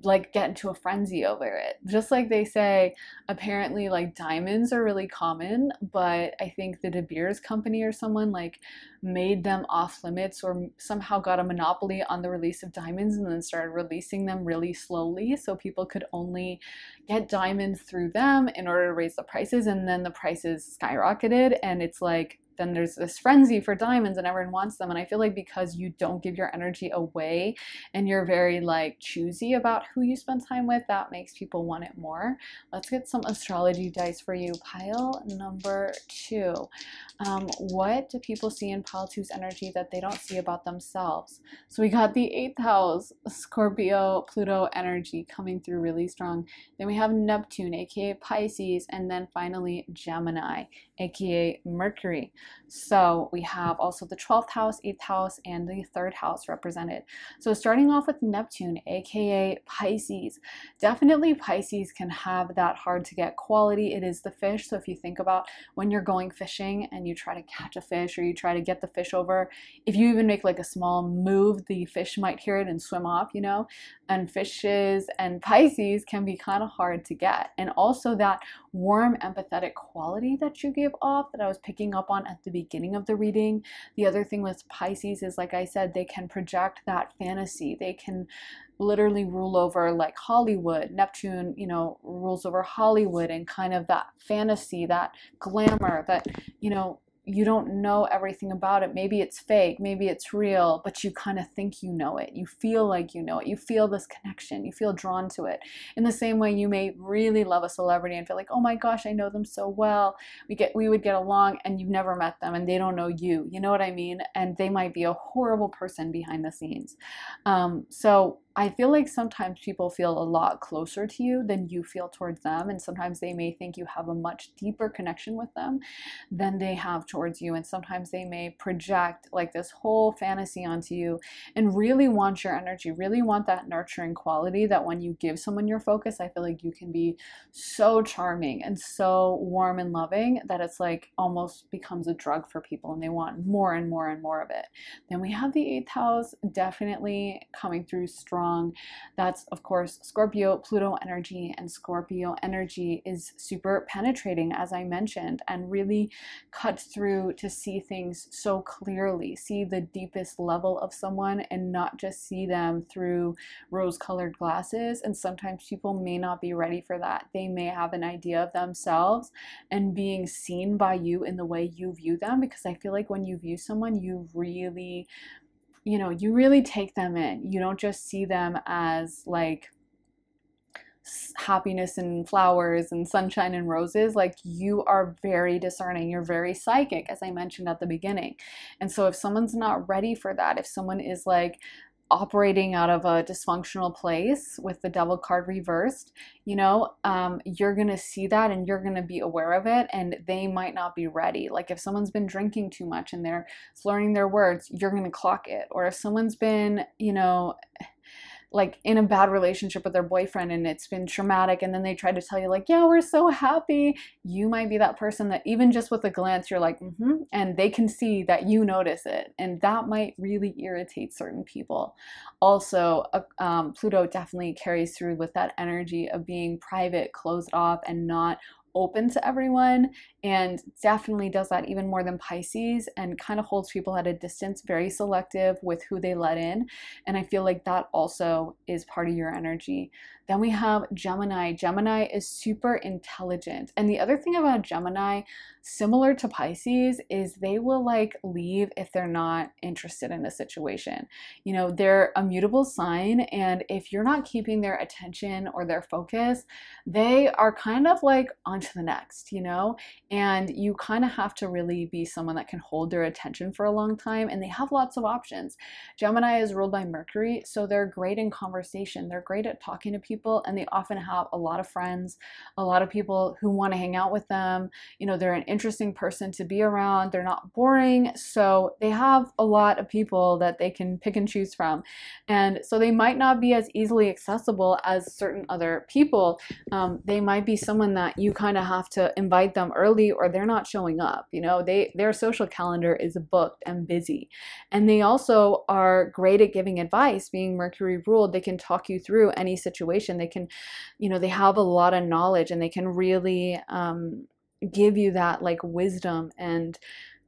like get into a frenzy over it. Just like they say, apparently like diamonds are really common, but I think the De Beers company or someone like made them off limits or somehow got a monopoly on the release of diamonds and then started releasing them really slowly so people could only get diamonds through them in order to raise the prices, and then the prices skyrocketed, and it's like then there's this frenzy for diamonds and everyone wants them. And I feel like because you don't give your energy away and you're very like choosy about who you spend time with, that makes people want it more. Let's get some astrology dice for you. Pile number 2. What do people see in pile 2's energy that they don't see about themselves? So we got the 8th house, Scorpio, Pluto energy coming through really strong. Then we have Neptune, aka Pisces, and then finally Gemini, aka Mercury. So we have also the 12th house, 8th house, and the 3rd house represented. So starting off with Neptune, aka Pisces. Definitely Pisces can have that hard to get quality. It is the fish. So if you think about when you're going fishing and you try to catch a fish or you try to get the fish over, if you even make like a small move, the fish might hear it and swim off, you know? And fishes and Pisces can be kind of hard to get. And also that warm, empathetic quality that you give off that I was picking up on at the beginning of the reading. The other thing with Pisces is, like I said, they can project that fantasy. They can literally rule over like Hollywood. Neptune, you know, rules over Hollywood and kind of that fantasy, that glamour that, you know, you don't know everything about it. Maybe it's fake, maybe it's real, but you kind of think you know it. You feel like you know it. You feel this connection. You feel drawn to it. In the same way, you may really love a celebrity and feel like, oh my gosh, I know them so well. We would get along, and you've never met them and they don't know you. You know what I mean? And they might be a horrible person behind the scenes. So I feel like sometimes people feel a lot closer to you than you feel towards them, and sometimes they may think you have a much deeper connection with them than they have towards you, and sometimes they may project like this whole fantasy onto you and really want your energy, really want that nurturing quality that when you give someone your focus, I feel like you can be so charming and so warm and loving that it's like almost becomes a drug for people and they want more and more and more of it. Then we have the 8th house definitely coming through strong. That's of course Scorpio, Pluto energy, and Scorpio energy is super penetrating, as I mentioned, and really cuts through to see things so clearly, see the deepest level of someone and not just see them through rose-colored glasses. And sometimes people may not be ready for that. They may have an idea of themselves and being seen by you in the way you view them, because I feel like when you view someone, you really, you know, you really take them in. You don't just see them as like happiness and flowers and sunshine and roses. Like, you are very discerning. You're very psychic, as I mentioned at the beginning. And so if someone's not ready for that, if someone is like operating out of a dysfunctional place with the devil card reversed, you know, you're gonna see that and you're gonna be aware of it, and they might not be ready. Like if someone's been drinking too much and they're slurring their words, you're gonna clock it. Or if someone's been, you know, like in a bad relationship with their boyfriend and it's been traumatic, and then they try to tell you like, yeah, we're so happy, you might be that person that even just with a glance you're like, and they can see that you notice it, and that might really irritate certain people. Also, Pluto definitely carries through with that energy of being private, closed off, and not open to everyone, and definitely does that even more than Pisces, and kind of holds people at a distance, very selective with who they let in. And I feel like that also is part of your energy. Then we have Gemini. Gemini is super intelligent. And the other thing about Gemini, similar to Pisces, is they will like leave if they're not interested in a situation. You know, they're a mutable sign, and if you're not keeping their attention or their focus, they are kind of like on to the next, you know? And you kind of have to really be someone that can hold their attention for a long time, and they have lots of options. Gemini is ruled by Mercury, so they're great in conversation. They're great at talking to people, and they often have a lot of friends, a lot of people who want to hang out with them. You know, they're an interesting person to be around. They're not boring, so they have a lot of people that they can pick and choose from. And so they might not be as easily accessible as certain other people. They might be someone that you kind kind of have to invite them early or they're not showing up. You know, their social calendar is booked and busy. And they also are great at giving advice. Being Mercury ruled, they can talk you through any situation. They can, you know, they have a lot of knowledge and they can really give you that like wisdom and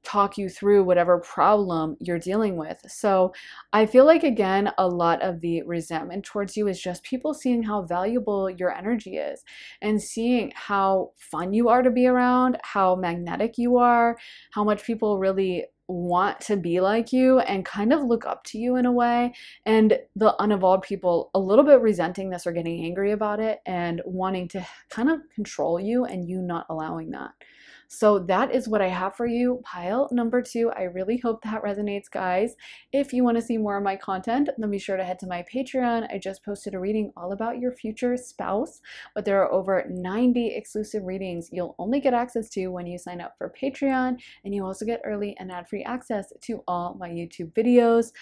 talk you through whatever problem you're dealing with. So I feel like, again, a lot of the resentment towards you is just people seeing how valuable your energy is and seeing how fun you are to be around, how magnetic you are, how much people really want to be like you and kind of look up to you in a way, and the unevolved people a little bit resenting this or getting angry about it and wanting to kind of control you and you not allowing that. So that is what I have for you, pile number 2. I really hope that resonates, guys. If you want to see more of my content, then be sure to head to my Patreon. I just posted a reading all about your future spouse, but there are over 90 exclusive readings you'll only get access to when you sign up for Patreon, and you also get early and ad-free access to all my YouTube videos.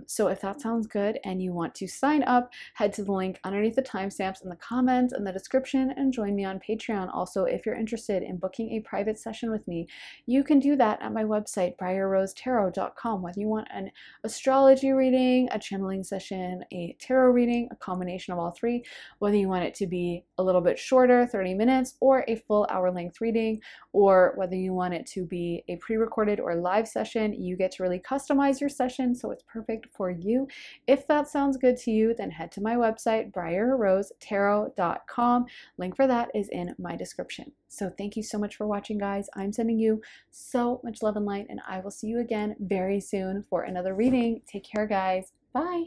So if that sounds good and you want to sign up, head to the link underneath the timestamps in the comments and the description and join me on Patreon. Also, if you're interested in booking a private session with me, you can do that at my website, briarrosetarot.com. Whether you want an astrology reading, a channeling session, a tarot reading, a combination of all three, whether you want it to be a little bit shorter, 30 minutes, or a full hour-length reading, or whether you want it to be a pre-recorded or live session, you get to really customize your session so it's perfect for you. If that sounds good to you, then head to my website, briarrosetarot.com. Link for that is in my description. So thank you so much for watching, guys. I'm sending you so much love and light, and I will see you again very soon for another reading. Take care, guys. Bye.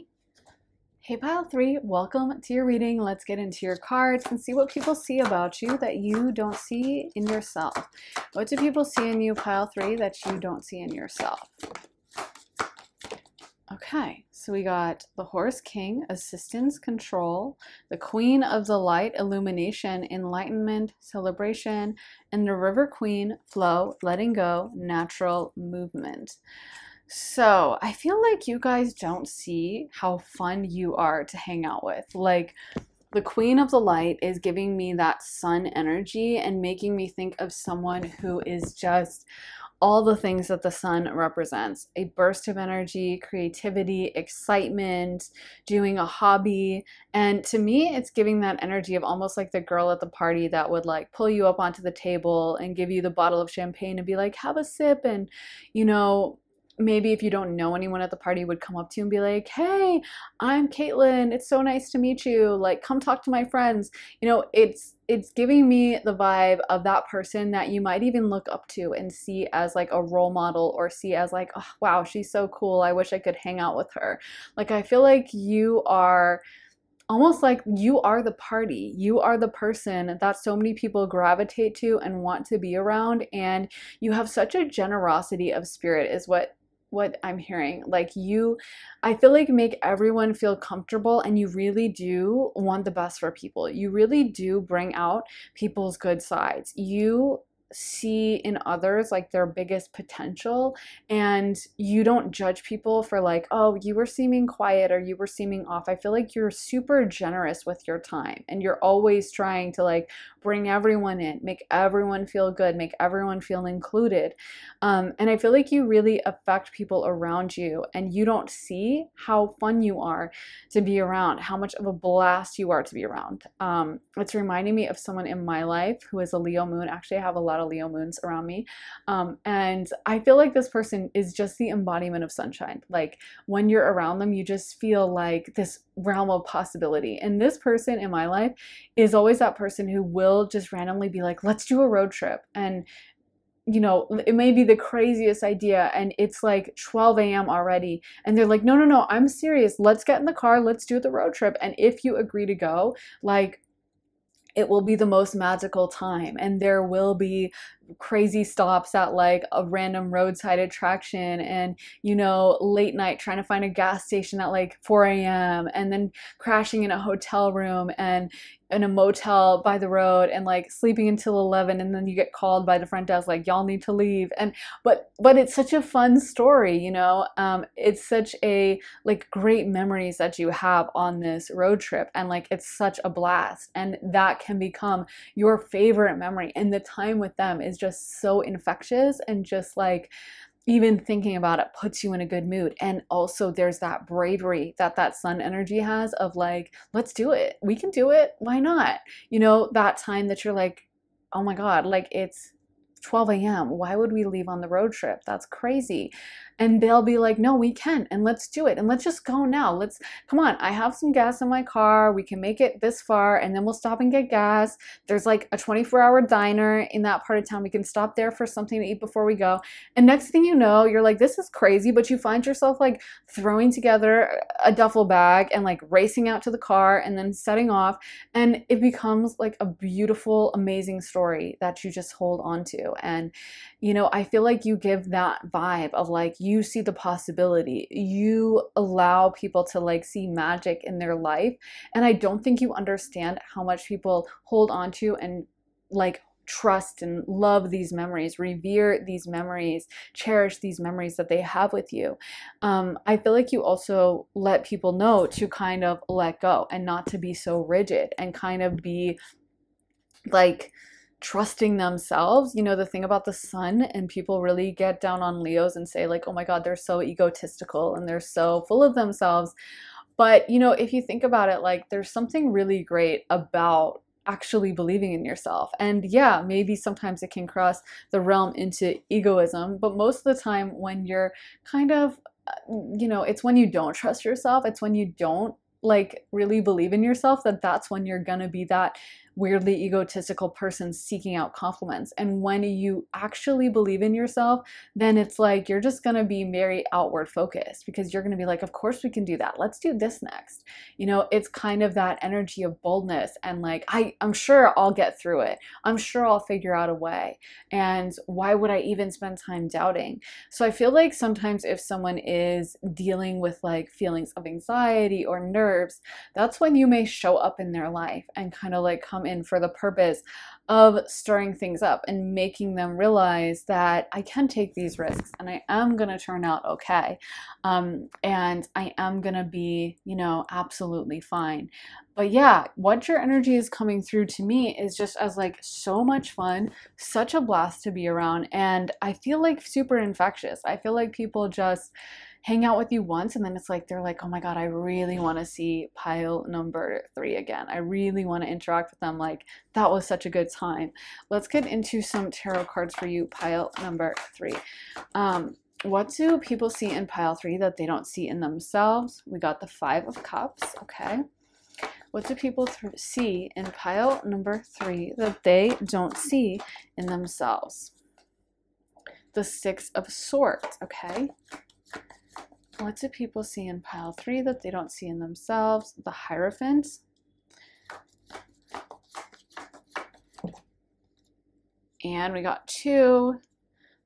Hey, pile 3, welcome to your reading. Let's get into your cards and see what people see about you that you don't see in yourself. What do people see in you, pile 3, that you don't see in yourself? Okay, so we got the Horse King, assistance, control, the Queen of the Light, illumination, enlightenment, celebration, and the River Queen, flow, letting go, natural movement. So I feel like you guys don't see how fun you are to hang out with. Like, the Queen of the Light is giving me that sun energy and making me think of someone who is just all the things that the sun represents: a burst of energy, creativity, excitement, doing a hobby. And to me, it's giving that energy of almost like the girl at the party that would like pull you up onto the table and give you the bottle of champagne and be like, have a sip. And, you know, maybe if you don't know anyone at the party, would come up to you and be like, hey, I'm Caitlin, it's so nice to meet you, like, come talk to my friends. You know, it's giving me the vibe of that person that you might even look up to and see as like a role model, or see as like, oh, wow, she's so cool, I wish I could hang out with her. Like, I feel like you are almost like you are the party. You are the person that so many people gravitate to and want to be around, and you have such a generosity of spirit is what I'm hearing. Like, you, I feel like, make everyone feel comfortable, and you really do want the best for people. You really do bring out people's good sides. You see in others like their biggest potential, and you don't judge people for like, oh, you were seeming quiet or you were seeming off. I feel like you're super generous with your time, and you're always trying to like bring everyone in, make everyone feel good, make everyone feel included. And I feel like you really affect people around you, and you don't see how fun you are to be around, how much of a blast you are to be around. It's reminding me of someone in my life who is a Leo moon. Actually, I have a lot of Leo moons around me. And I feel like this person is just the embodiment of sunshine. Like, when you're around them, you just feel like this realm of possibility. And this person in my life is always that person who will just randomly be like, let's do a road trip. And you know, it may be the craziest idea, and it's like 12 a.m. already, and they're like, no, I'm serious, let's get in the car, let's do the road trip. And if you agree to go, like, it will be the most magical time, and there will be crazy stops at like a random roadside attraction, and you know, late night trying to find a gas station at like 4 a.m. and then crashing in a hotel room and in a motel by the road and like sleeping until 11, and then you get called by the front desk like y'all need to leave. And but it's such a fun story, you know. It's such a like great memories that you have on this road trip, and like it's such a blast, and that can become your favorite memory, and the time with them is just so infectious, and just like even thinking about it puts you in a good mood. And also there's that bravery that that sun energy has of like, let's do it, we can do it, why not? You know, that time that you're like, oh my god, like it's 12 a.m. Why would we leave on the road trip? That's crazy. And they'll be like, no, we can, and let's do it, and let's just go now. Let's, come on, I have some gas in my car, we can make it this far, and then we'll stop and get gas. There's like a 24-hour diner in that part of town, we can stop there for something to eat before we go. And next thing you know, you're like, this is crazy, but you find yourself like throwing together a duffel bag and like racing out to the car and then setting off, and it becomes like a beautiful, amazing story that you just hold on to. And you know, I feel like you give that vibe of like, you see the possibility, you allow people to like see magic in their life. And I don't think you understand how much people hold on to and like trust and love these memories, revere these memories, cherish these memories that they have with you. I feel like you also let people know to kind of let go and not to be so rigid, and kind of be like trusting themselves. You know, the thing about the sun, and people really get down on Leos and say like, oh my god, they're so egotistical and they're so full of themselves. But you know, if you think about it, like there's something really great about actually believing in yourself. And yeah, maybe sometimes it can cross the realm into egoism, but most of the time when you're kind of, you know, it's when you don't trust yourself, it's when you don't like really believe in yourself, that's when you're gonna be that weirdly egotistical person seeking out compliments. And when you actually believe in yourself, then it's like you're just gonna be very outward focused, because you're gonna be like, of course we can do that, let's do this next. You know, it's kind of that energy of boldness, and like I'm sure I'll get through it, I'm sure I'll figure out a way, and why would I even spend time doubting? So I feel like sometimes if someone is dealing with like feelings of anxiety or nerves, that's when you may show up in their life and kind of like come in for the purpose of stirring things up and making them realize that I can take these risks and I am going to turn out okay. And I am going to be, you know, absolutely fine. But yeah, what your energy is coming through to me is just as like so much fun, such a blast to be around. And I feel like super infectious. I feel like people just hang out with you once, and then it's like they're like, oh my god, I really want to see pile number 3 again, I really want to interact with them, like that was such a good time. Let's get into some tarot cards for you, pile number 3. What do people see in pile 3 that they don't see in themselves? We got the 5 of Cups. Okay, what do people see in pile number 3 that they don't see in themselves? The 6 of Swords. Okay, what do people see in pile 3 that they don't see in themselves? The Hierophant. And we got 2,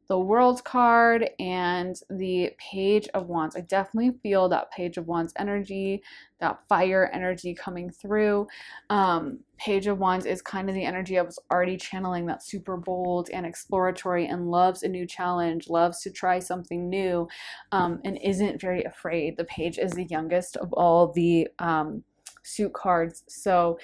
the World card, and the Page of Wands. I definitely feel that Page of Wands energy, that fire energy coming through. Page of Wands is kind of the energy I was already channeling, that super bold and exploratory and loves a new challenge, loves to try something new, and isn't very afraid. The Page is the youngest of all the suit cards, so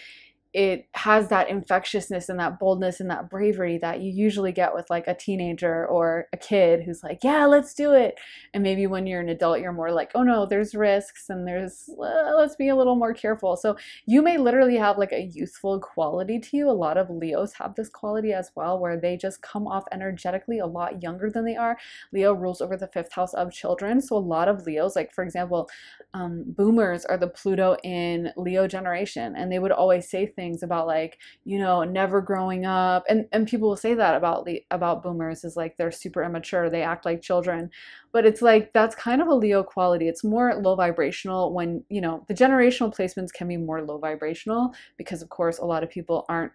it has that infectiousness and that boldness and that bravery that you usually get with like a teenager or a kid who's like, yeah, let's do it. And maybe when you're an adult, you're more like, oh no, there's risks and there's, let's be a little more careful. So you may literally have like a youthful quality to you. A lot of Leos have this quality as well, where they just come off energetically a lot younger than they are. Leo rules over the 5th house of children. So a lot of Leos, like for example, boomers are the Pluto in Leo generation, and they would always say things about like, you know, never growing up, and people will say that about boomers, is like they're super immature, they act like children. But it's like that's kind of a Leo quality. It's more low vibrational when, you know, the generational placements can be more low vibrational, because of course a lot of people aren't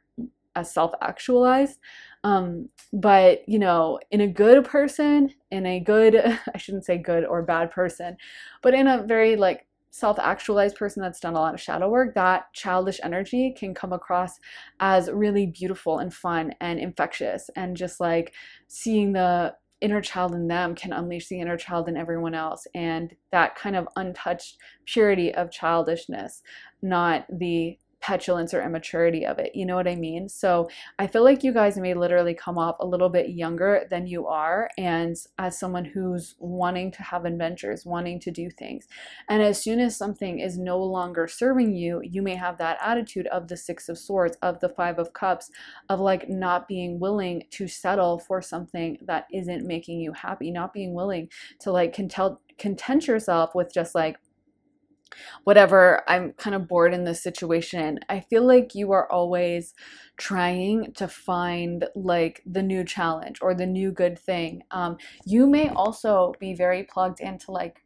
as self-actualized. But you know, in a good person, in a good, I shouldn't say good or bad person, but in a very like self-actualized person that's done a lot of shadow work, that childish energy can come across as really beautiful and fun and infectious, and just like seeing the inner child in them can unleash the inner child in everyone else, and that kind of untouched purity of childishness, not the petulance or immaturity of it. You know what I mean? So I feel like you guys may literally come off a little bit younger than you are, and as someone who's wanting to have adventures, wanting to do things. And as soon as something is no longer serving you, you may have that attitude of the Six of Swords, of the Five of Cups, of like not being willing to settle for something that isn't making you happy, not being willing to like content yourself with just like, whatever, I'm kind of bored in this situation. I feel like you are always trying to find like the new challenge or the new good thing. You may also be very plugged into like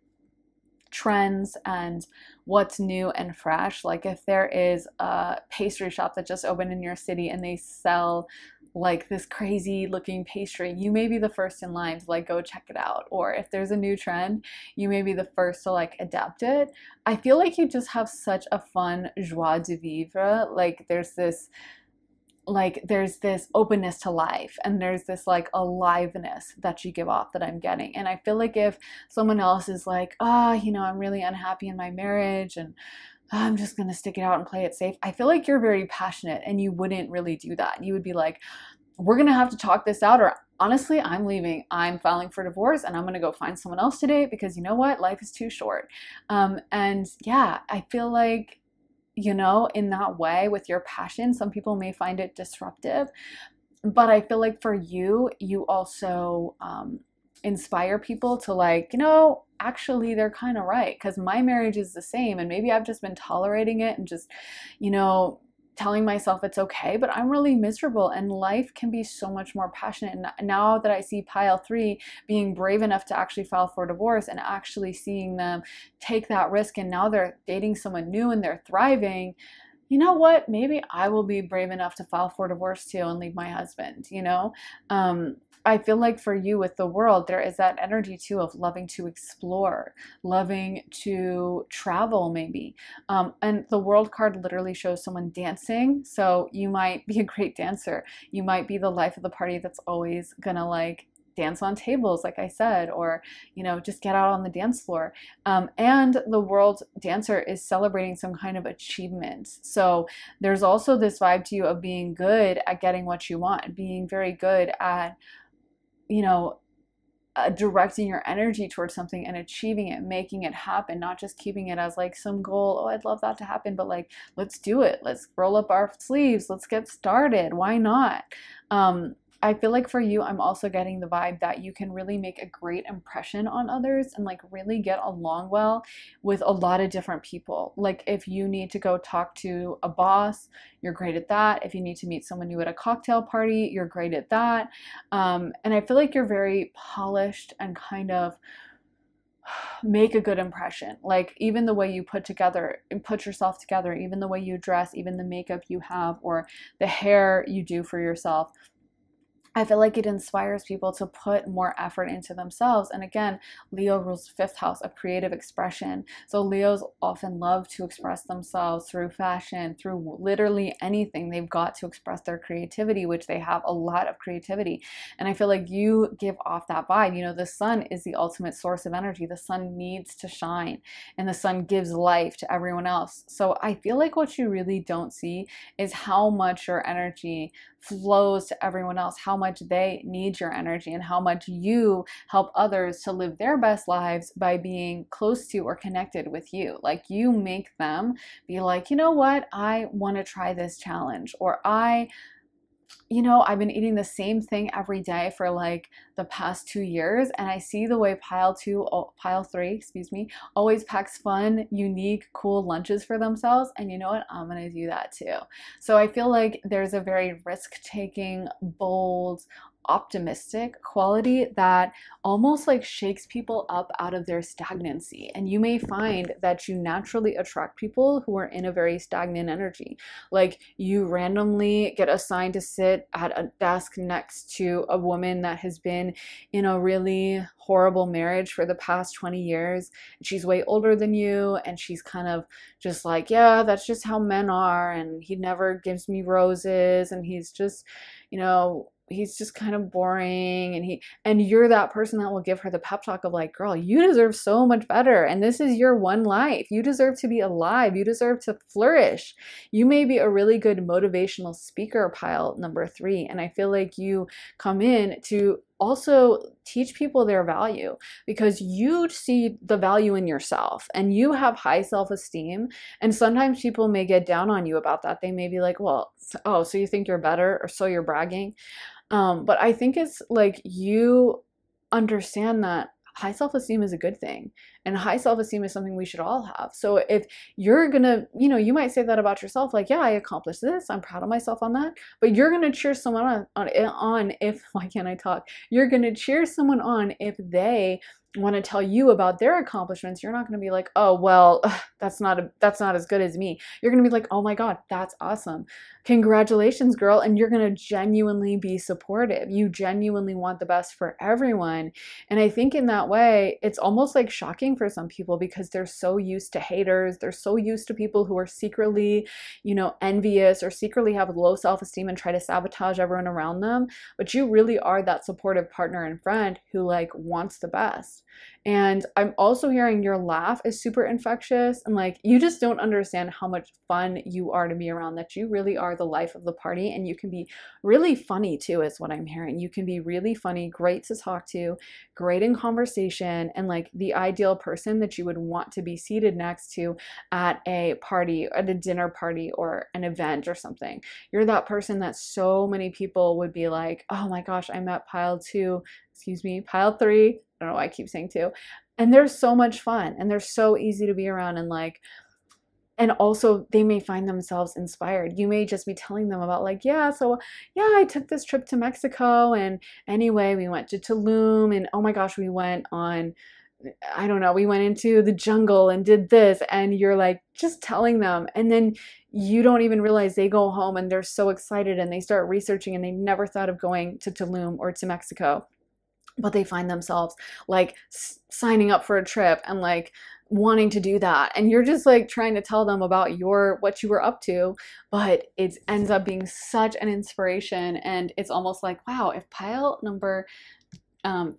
trends and what's new and fresh. Like if there is a pastry shop that just opened in your city and they sell like this crazy looking pastry, you may be the first in line to like go check it out. Or if there's a new trend, you may be the first to like adapt it. I feel like you just have such a fun joie de vivre. Like there's this openness to life, and there's this like aliveness that you give off that I'm getting. And I feel like if someone else is like, oh, you know, I'm really unhappy in my marriage and I'm just going to stick it out and play it safe, I feel like you're very passionate and you wouldn't really do that. You would be like, we're going to have to talk this out, or honestly, I'm leaving. I'm filing for divorce and I'm going to go find someone else today because you know what? Life is too short. And yeah, I feel like, you know, in that way with your passion, some people may find it disruptive, but I feel like for you, you also inspire people to like, you know, actually they're kind of right, because my marriage is the same and maybe I've just been tolerating it and just, you know, telling myself it's okay, but I'm really miserable and life can be so much more passionate. And now that I see pile 3 being brave enough to actually file for divorce and actually seeing them take that risk, and now they're dating someone new and they're thriving, you know what, maybe I will be brave enough to file for divorce too and leave my husband, you know? I feel like for you with the world, there is that energy too of loving to explore, loving to travel maybe. And the world card literally shows someone dancing. So you might be a great dancer. You might be the life of the party that's always gonna like dance on tables, like I said, or, you know, just get out on the dance floor. And the world dancer is celebrating some kind of achievement. So there's also this vibe to you of being good at getting what you want, being very good at, you know, directing your energy towards something and achieving it, making it happen, not just keeping it as like some goal. Oh, I'd love that to happen, but like, let's do it. Let's roll up our sleeves. Let's get started. Why not? I feel like for you, I'm also getting the vibe that you can really make a great impression on others and like really get along well with a lot of different people. Like if you need to go talk to a boss, you're great at that. If you need to meet someone new at a cocktail party, you're great at that. And I feel like you're very polished and kind of make a good impression. Like even the way you put yourself together, even the way you dress, even the makeup you have, or the hair you do for yourself, I feel like it inspires people to put more effort into themselves. And again, Leo rules 5th house of creative expression. So Leos often love to express themselves through fashion, through literally anything. They've got to express their creativity, which they have a lot of creativity. And I feel like you give off that vibe. You know, the sun is the ultimate source of energy. The sun needs to shine, and the sun gives life to everyone else. So I feel like what you really don't see is how much your energy flows to everyone else, how much they need your energy, and how much you help others to live their best lives by being close to or connected with you. Like you make them be like, you know what, I want to try this challenge, or I've been eating the same thing every day for like the past 2 years, and I see the way pile 3, always packs fun, unique, cool lunches for themselves, and you know what? I'm gonna do that too. So I feel like there's a very risk-taking, bold, optimistic quality that almost like shakes people up out of their stagnancy. And you may find that you naturally attract people who are in a very stagnant energy. Like you randomly get assigned to sit at a desk next to a woman that has been in a really horrible marriage for the past 20 years. She's way older than you, and she's kind of just like, yeah, that's just how men are, and he never gives me roses, and he's just, he's just kind of boring, and you're that person that will give her the pep talk of like, girl, you deserve so much better, and this is your one life. You deserve to be alive. You deserve to flourish. You may be a really good motivational speaker, pile number 3, and I feel like you come in to also teach people their value because you see the value in yourself and you have high self-esteem. And sometimes people may get down on you about that. They may be like, well, oh, so you think you're better, or so you're bragging. But I think it's like you understand that high self-esteem is a good thing, and high self-esteem is something we should all have. So if you're gonna, you might say that about yourself, like, yeah, I accomplished this, I'm proud of myself on that, but you're gonna cheer someone on if, why can't I talk? You're gonna cheer someone on if they want to tell you about their accomplishments. You're not going to be like, oh, well, that's not as good as me. You're going to be like, oh my God, that's awesome. Congratulations, girl. And you're going to genuinely be supportive. You genuinely want the best for everyone. And I think in that way, it's almost like shocking for some people because they're so used to haters. They're so used to people who are secretly, envious or secretly have low self-esteem and try to sabotage everyone around them. But you really are that supportive partner and friend who like wants the best. And I'm also hearing your laugh is super infectious, and like you just don't understand how much fun you are to be around, that you really are the life of the party. And you can be really funny too, is what I'm hearing. You can be really funny, great to talk to, great in conversation, and like the ideal person that you would want to be seated next to at a party, at a dinner party or an event or something. You're that person that so many people would be like, oh my gosh, I met pile 3. I don't know why I keep saying 2. And they're so much fun and they're so easy to be around, and also they may find themselves inspired. You may just be telling them about like, yeah, I took this trip to Mexico, and anyway, we went to Tulum, and oh my gosh, we went on, I don't know, we went into the jungle and did this, and you're like just telling them, and then you don't even realize they go home and they're so excited and they start researching and they never thought of going to Tulum or to Mexico. But they find themselves like signing up for a trip and like wanting to do that. And you're just like trying to tell them about what you were up to, but it ends up being such an inspiration. And it's almost like, wow, if pile number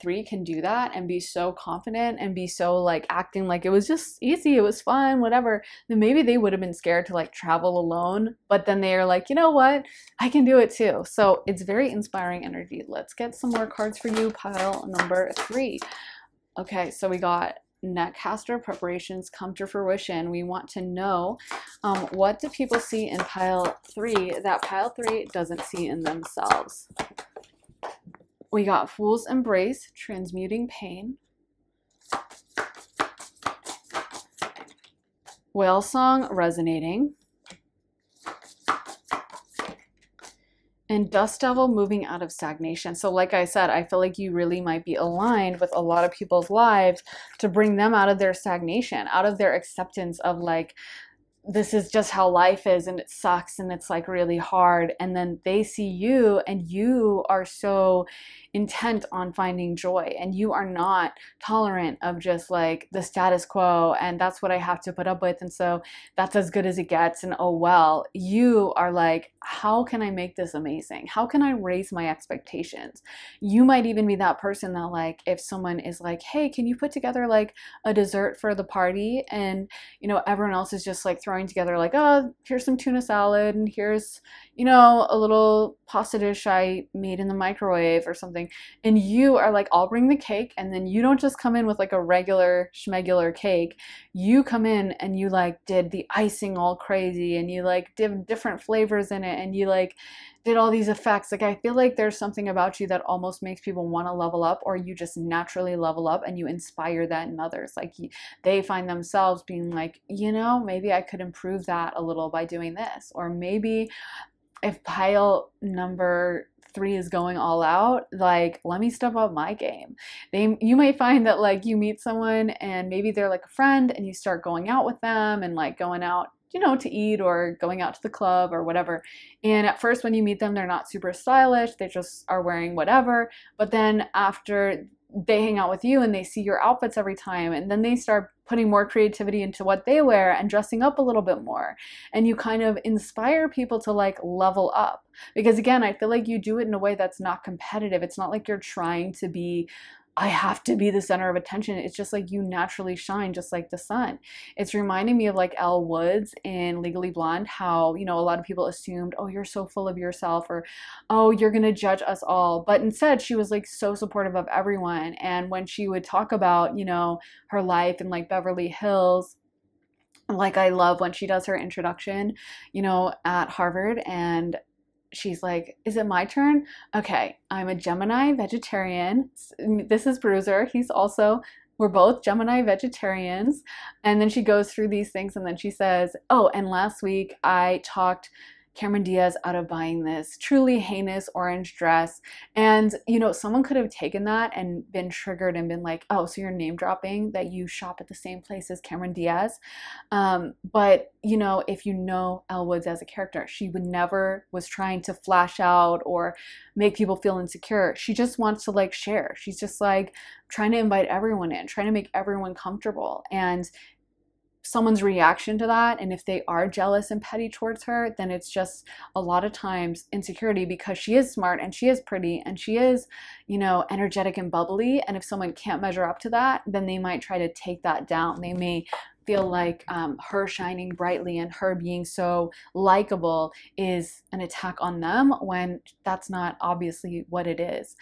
3 can do that and be so confident and be so like acting like it was just easy, it was fun, whatever, then maybe they would have been scared to like travel alone. But then they're like, you know what? I can do it too. So it's very inspiring energy. Let's get some more cards for you, pile number 3. Okay, so we got Netcaster preparations come to fruition. We want to know what do people see in pile 3 that pile 3 doesn't see in themselves. We got Fool's Embrace, transmuting pain. Whale Song, resonating. And Dust Devil, moving out of stagnation. So like I said, I feel like you really might be aligned with a lot of people's lives to bring them out of their stagnation, out of their acceptance of like, this is just how life is and it sucks and it's like really hard. And then they see you and you are so intent on finding joy and you are not tolerant of just like the status quo and that's what I have to put up with. And so that's as good as it gets. And oh, well, you are like, how can I make this amazing? How can I raise my expectations? You might even be that person that like, if someone is like, hey, can you put together like a dessert for the party? And everyone else is just like throwing together like, oh, here's some tuna salad and here's, a little pasta dish I made in the microwave or something. And you are like, I'll bring the cake. And then you don't just come in with like a regular schmegular cake. You come in and you like did the icing all crazy and you like did different flavors in it and you like did all these effects. Like I feel like there's something about you that almost makes people want to level up, or you just naturally level up and you inspire that in others. Like they find themselves being like, maybe I could improve that a little by doing this. Or maybe if pile number 3 is going all out, like, let me step up my game. You might find that like you meet someone and maybe they're like a friend and you start going out with them and like going out, to eat or going out to the club or whatever. And at first when you meet them, they're not super stylish. They just are wearing whatever. But then after they hang out with you and they see your outfits every time, and then they start putting more creativity into what they wear and dressing up a little bit more, and you kind of inspire people to like level up. Because again, I feel like you do it in a way that's not competitive. It's not like you're trying to be, I have to be the center of attention. It's just like you naturally shine just like the sun. It's reminding me of like Elle Woods in Legally Blonde, how, a lot of people assumed, oh, you're so full of yourself, or, oh, you're going to judge us all. But instead, she was like so supportive of everyone. And when she would talk about, her life in like Beverly Hills, like I love when she does her introduction, at Harvard, and she's like, is it my turn? Okay, I'm a Gemini vegetarian. This is Bruiser. We're both Gemini vegetarians. And then she goes through these things and then she says, oh, and last week I talked Cameron Diaz out of buying this truly heinous orange dress. And, someone could have taken that and been triggered and been like, oh, so you're name dropping that you shop at the same place as Cameron Diaz. But, if you know Elle Woods as a character, she was trying to flash out or make people feel insecure. She just wants to like share. She's just like trying to invite everyone in, trying to make everyone comfortable. And someone's reaction to that, and if they are jealous and petty towards her, then it's just a lot of times insecurity, because she is smart and she is pretty and she is, energetic and bubbly. And if someone can't measure up to that, then they might try to take that down. They may feel like her shining brightly and her being so likable is an attack on them, when that's not obviously what it is.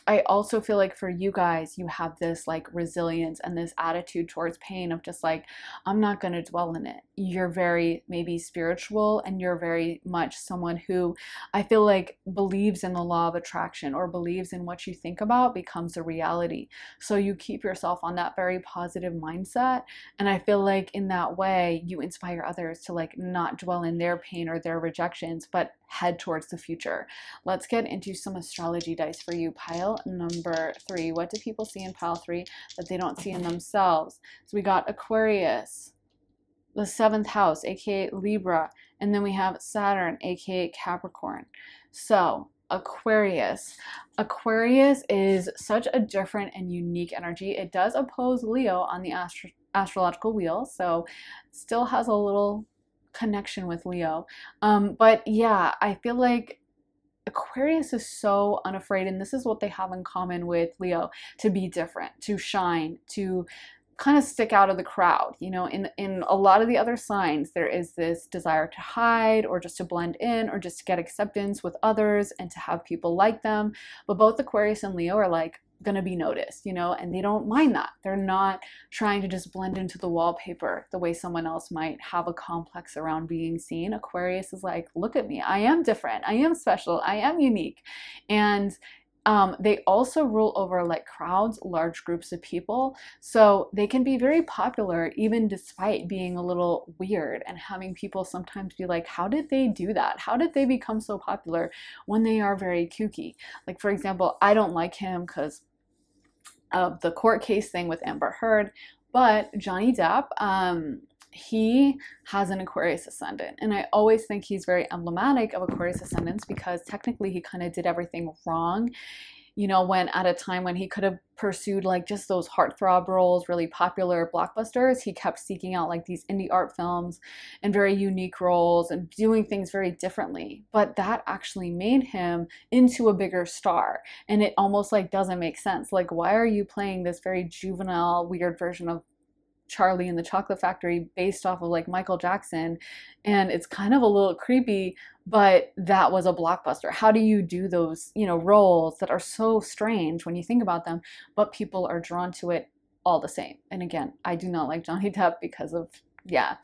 I also feel like for you guys, you have this like resilience and this attitude towards pain of just like, I'm not going to dwell in it. You're very maybe spiritual, and you're very much someone who I feel like believes in the law of attraction, or believes in what you think about becomes a reality. So you keep yourself on that very positive mindset. And I feel like in that way, you inspire others to like not dwell in their pain or their rejections, but head towards the future. Let's get into some astrology dice for you. Pile number 3. What do people see in pile 3 that they don't see in themselves? So we got Aquarius, the 7th house, aka Libra, and then we have Saturn, aka Capricorn. So Aquarius is such a different and unique energy. It does oppose Leo on the astrological wheel, so still has a little connection with Leo. But yeah, I feel like Aquarius is so unafraid, and this is what they have in common with Leo: to be different, to shine, to kind of stick out of the crowd. In a lot of the other signs, there is this desire to hide, or just to blend in, or just to get acceptance with others and to have people like them. But both Aquarius and Leo are like going to be noticed, and they don't mind that. They're not trying to just blend into the wallpaper the way someone else might have a complex around being seen. Aquarius is like, look at me, I am different, I am special, I am unique. And they also rule over like crowds, large groups of people. So they can be very popular even despite being a little weird, and having people sometimes be like, how did they do that? How did they become so popular when they are very kooky? Like, for example, I don't like him because of the court case thing with Amber Heard, but Johnny Depp, he has an Aquarius ascendant, and I always think he's very emblematic of Aquarius ascendants, because technically he kind of did everything wrong, when at a time when he could have pursued like just those heartthrob roles, really popular blockbusters, he kept seeking out like these indie art films and very unique roles and doing things very differently. But that actually made him into a bigger star, and it almost like doesn't make sense. Like, why are you playing this very juvenile, weird version of Charlie in the Chocolate Factory based off of like Michael Jackson? And it's kind of a little creepy, but that was a blockbuster. How do you do those, roles that are so strange when you think about them, but people are drawn to it all the same? And again, I do not like Johnny Depp because of, yeah.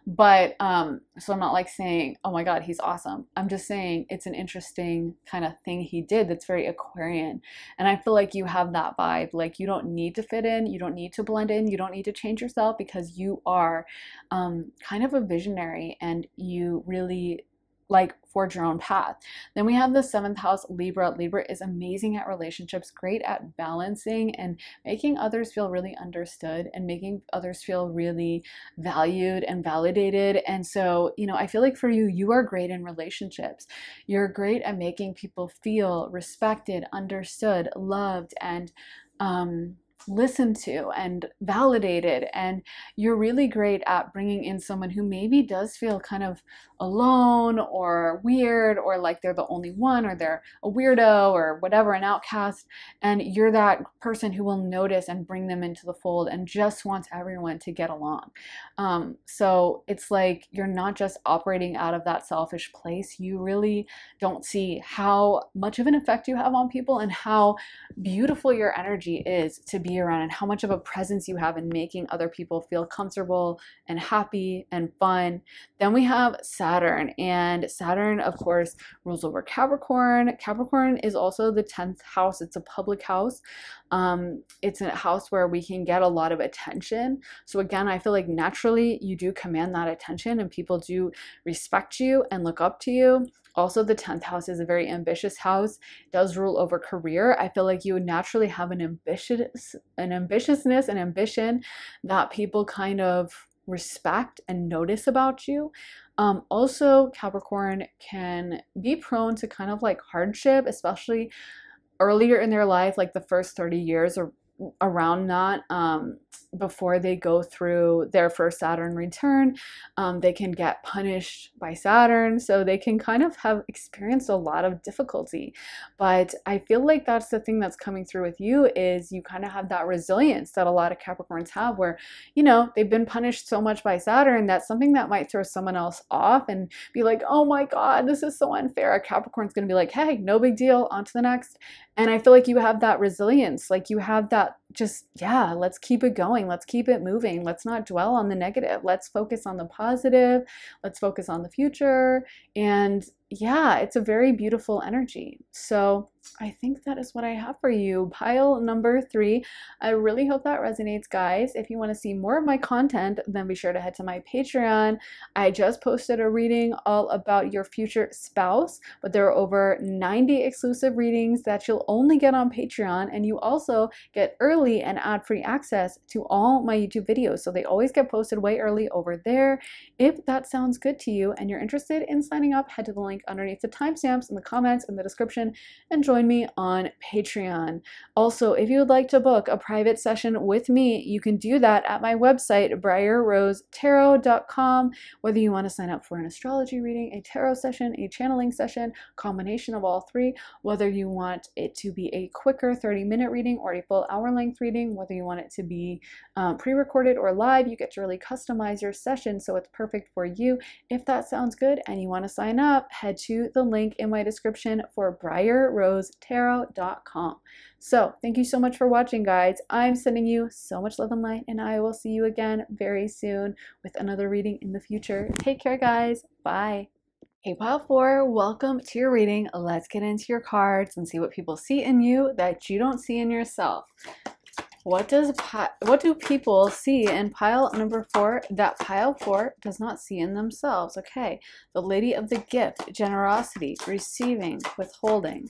But, so I'm not like saying, oh my God, he's awesome. I'm just saying it's an interesting kind of thing he did that's very Aquarian. And I feel like you have that vibe. Like, you don't need to fit in, you don't need to blend in, you don't need to change yourself, because you are kind of a visionary, and you really like forge your own path. Then we have the 7th house, Libra. Libra is amazing at relationships, great at balancing and making others feel really understood and making others feel really valued and validated. And so, you know, I feel like for you, you are great in relationships. You're great at making people feel respected, understood, loved, and listened to and validated. And you're really great at bringing in someone who maybe does feel kind of alone or weird, or like they're the only one, or they're a weirdo or whatever, an outcast. And you're that person who will notice and bring them into the fold and just wants everyone to get along. So it's like you're not just operating out of that selfish place. You really don't see how much of an effect you have on people and how beautiful your energy is to be around, and how much of a presence you have in making other people feel comfortable and happy and fun. Then we have Saturn, and Saturn, of course, rules over Capricorn. Capricorn is also the 10th house. It's a public house. It's a house where we can get a lot of attention. So again, I feel like naturally you do command that attention and people do respect you and look up to you. Also, the 10th house is a very ambitious house. It does rule over career. I feel like you would naturally have an ambitiousness and ambition that people kind of respect and notice about you. Also, Capricorn can be prone to kind of like hardship, especially earlier in their life, like the first 30 years or around that, before they go through their first Saturn return. They can get punished by Saturn, so they can kind of have experienced a lot of difficulty. But I feel like that's the thing that's coming through with you, is you kind of have that resilience that a lot of Capricorns have, where, you know, they've been punished so much by Saturn that something that might throw someone else off and be like, oh my God, this is so unfair. A Capricorn's going to be like, hey, no big deal, on to the next. And I feel like you have that resilience, like you have that just, yeah, let's keep it going. Let's keep it moving. Let's not dwell on the negative. Let's focus on the positive. Let's focus on the future. And yeah, it's a very beautiful energy. So I think that is what I have for you. Pile number 3. I really hope that resonates, guys. If you want to see more of my content, then be sure to head to my Patreon. I just posted a reading all about your future spouse, but there are over 90 exclusive readings that you'll only get on Patreon, and you also get early and ad-free access to all my YouTube videos. So they always get posted way early over there. If that sounds good to you and you're interested in signing up, head to the link underneath the timestamps in the comments in the description and join me on Patreon. Also, if you would like to book a private session with me, you can do that at my website, briarrosetarot.com. Whether you want to sign up for an astrology reading, a tarot session, a channeling session, combination of all three, whether you want it to be a quicker 30-minute reading or a full hour-length reading, whether you want it to be pre-recorded or live, you get to really customize your session so it's perfect for you. If that sounds good and you want to sign up, head to the link in my description for briarrosetarot.com. So thank you so much for watching, guys. I'm sending you so much love and light, and I will see you again very soon with another reading in the future. Take care, guys. Bye. Hey, pile 4, welcome to your reading. Let's get into your cards and see what people see in you that you don't see in yourself. What do people see in pile number 4 that pile 4 does not see in themselves? Okay, the Lady of the Gift, generosity, receiving, withholding.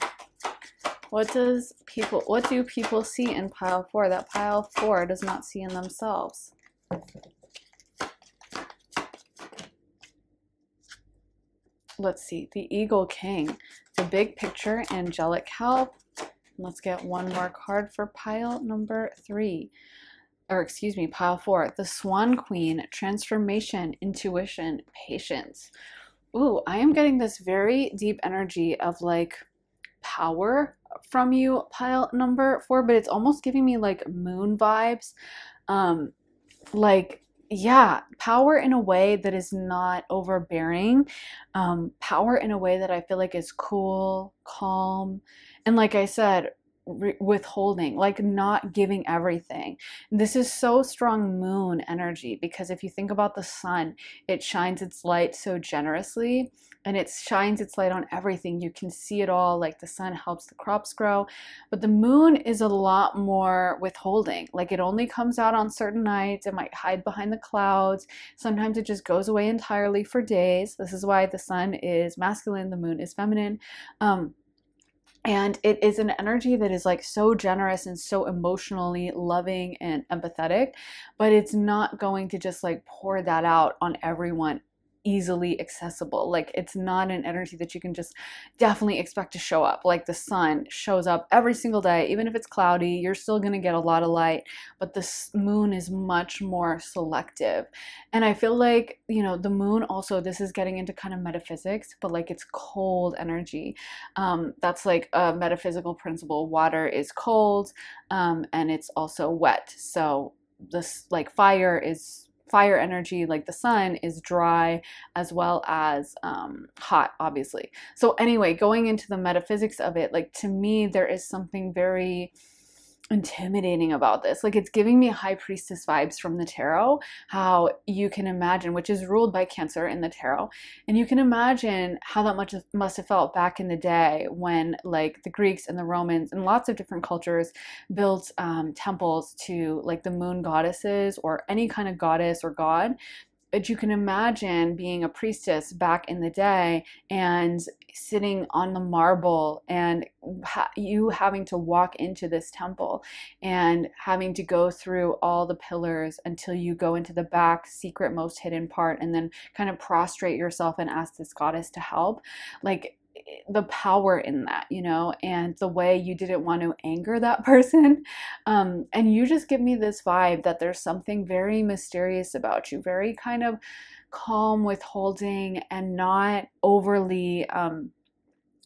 What do people see in pile 4 that pile 4 does not see in themselves? Let's see, the Eagle King, the big picture, angelic help. Let's get one more card for pile number 3, or excuse me, pile 4. The Swan Queen, transformation, intuition, patience. Ooh, I am getting this very deep energy of like power from you, pile number 4, but it's almost giving me like moon vibes. Like, yeah, power in a way that is not overbearing. Power in a way that I feel like is cool, calm, and like I said, withholding, like not giving everything. This is so strong moon energy, because if you think about the sun, it shines its light so generously, and it shines its light on everything. You can see it all, like the sun helps the crops grow, but the moon is a lot more withholding. Like it only comes out on certain nights. It might hide behind the clouds. Sometimes it just goes away entirely for days. This is why the sun is masculine, the moon is feminine. And it is an energy that is like so generous and so emotionally loving and empathetic, but it's not going to just like pour that out on everyone easily accessible. Like it's not an energy that you can just definitely expect to show up. Like the sun shows up every single day, even if it's cloudy, you're still going to get a lot of light, but the moon is much more selective. And I feel like, you know, the moon also, this is getting into kind of metaphysics, but like it's cold energy. That's like a metaphysical principle. Water is cold, and it's also wet. So this, like fire is fire energy, like the sun is dry as well as hot, obviously. So anyway, going into the metaphysics of it, like to me, there is something very intimidating about this. Like it's giving me high priestess vibes from the tarot, how you can imagine, which is ruled by Cancer in the tarot, and you can imagine how that much must have felt back in the day when like the Greeks and the Romans and lots of different cultures built temples to like the moon goddesses or any kind of goddess or god. But you can imagine being a priestess back in the day and sitting on the marble, and you having to walk into this temple and having to go through all the pillars until you go into the back secret most hidden part, and then kind of prostrate yourself and ask this goddess to help. Like the power in that, you know, and the way you didn't want to anger that person. And you just give me this vibe that there's something very mysterious about you, very kind of calm, withholding, and not overly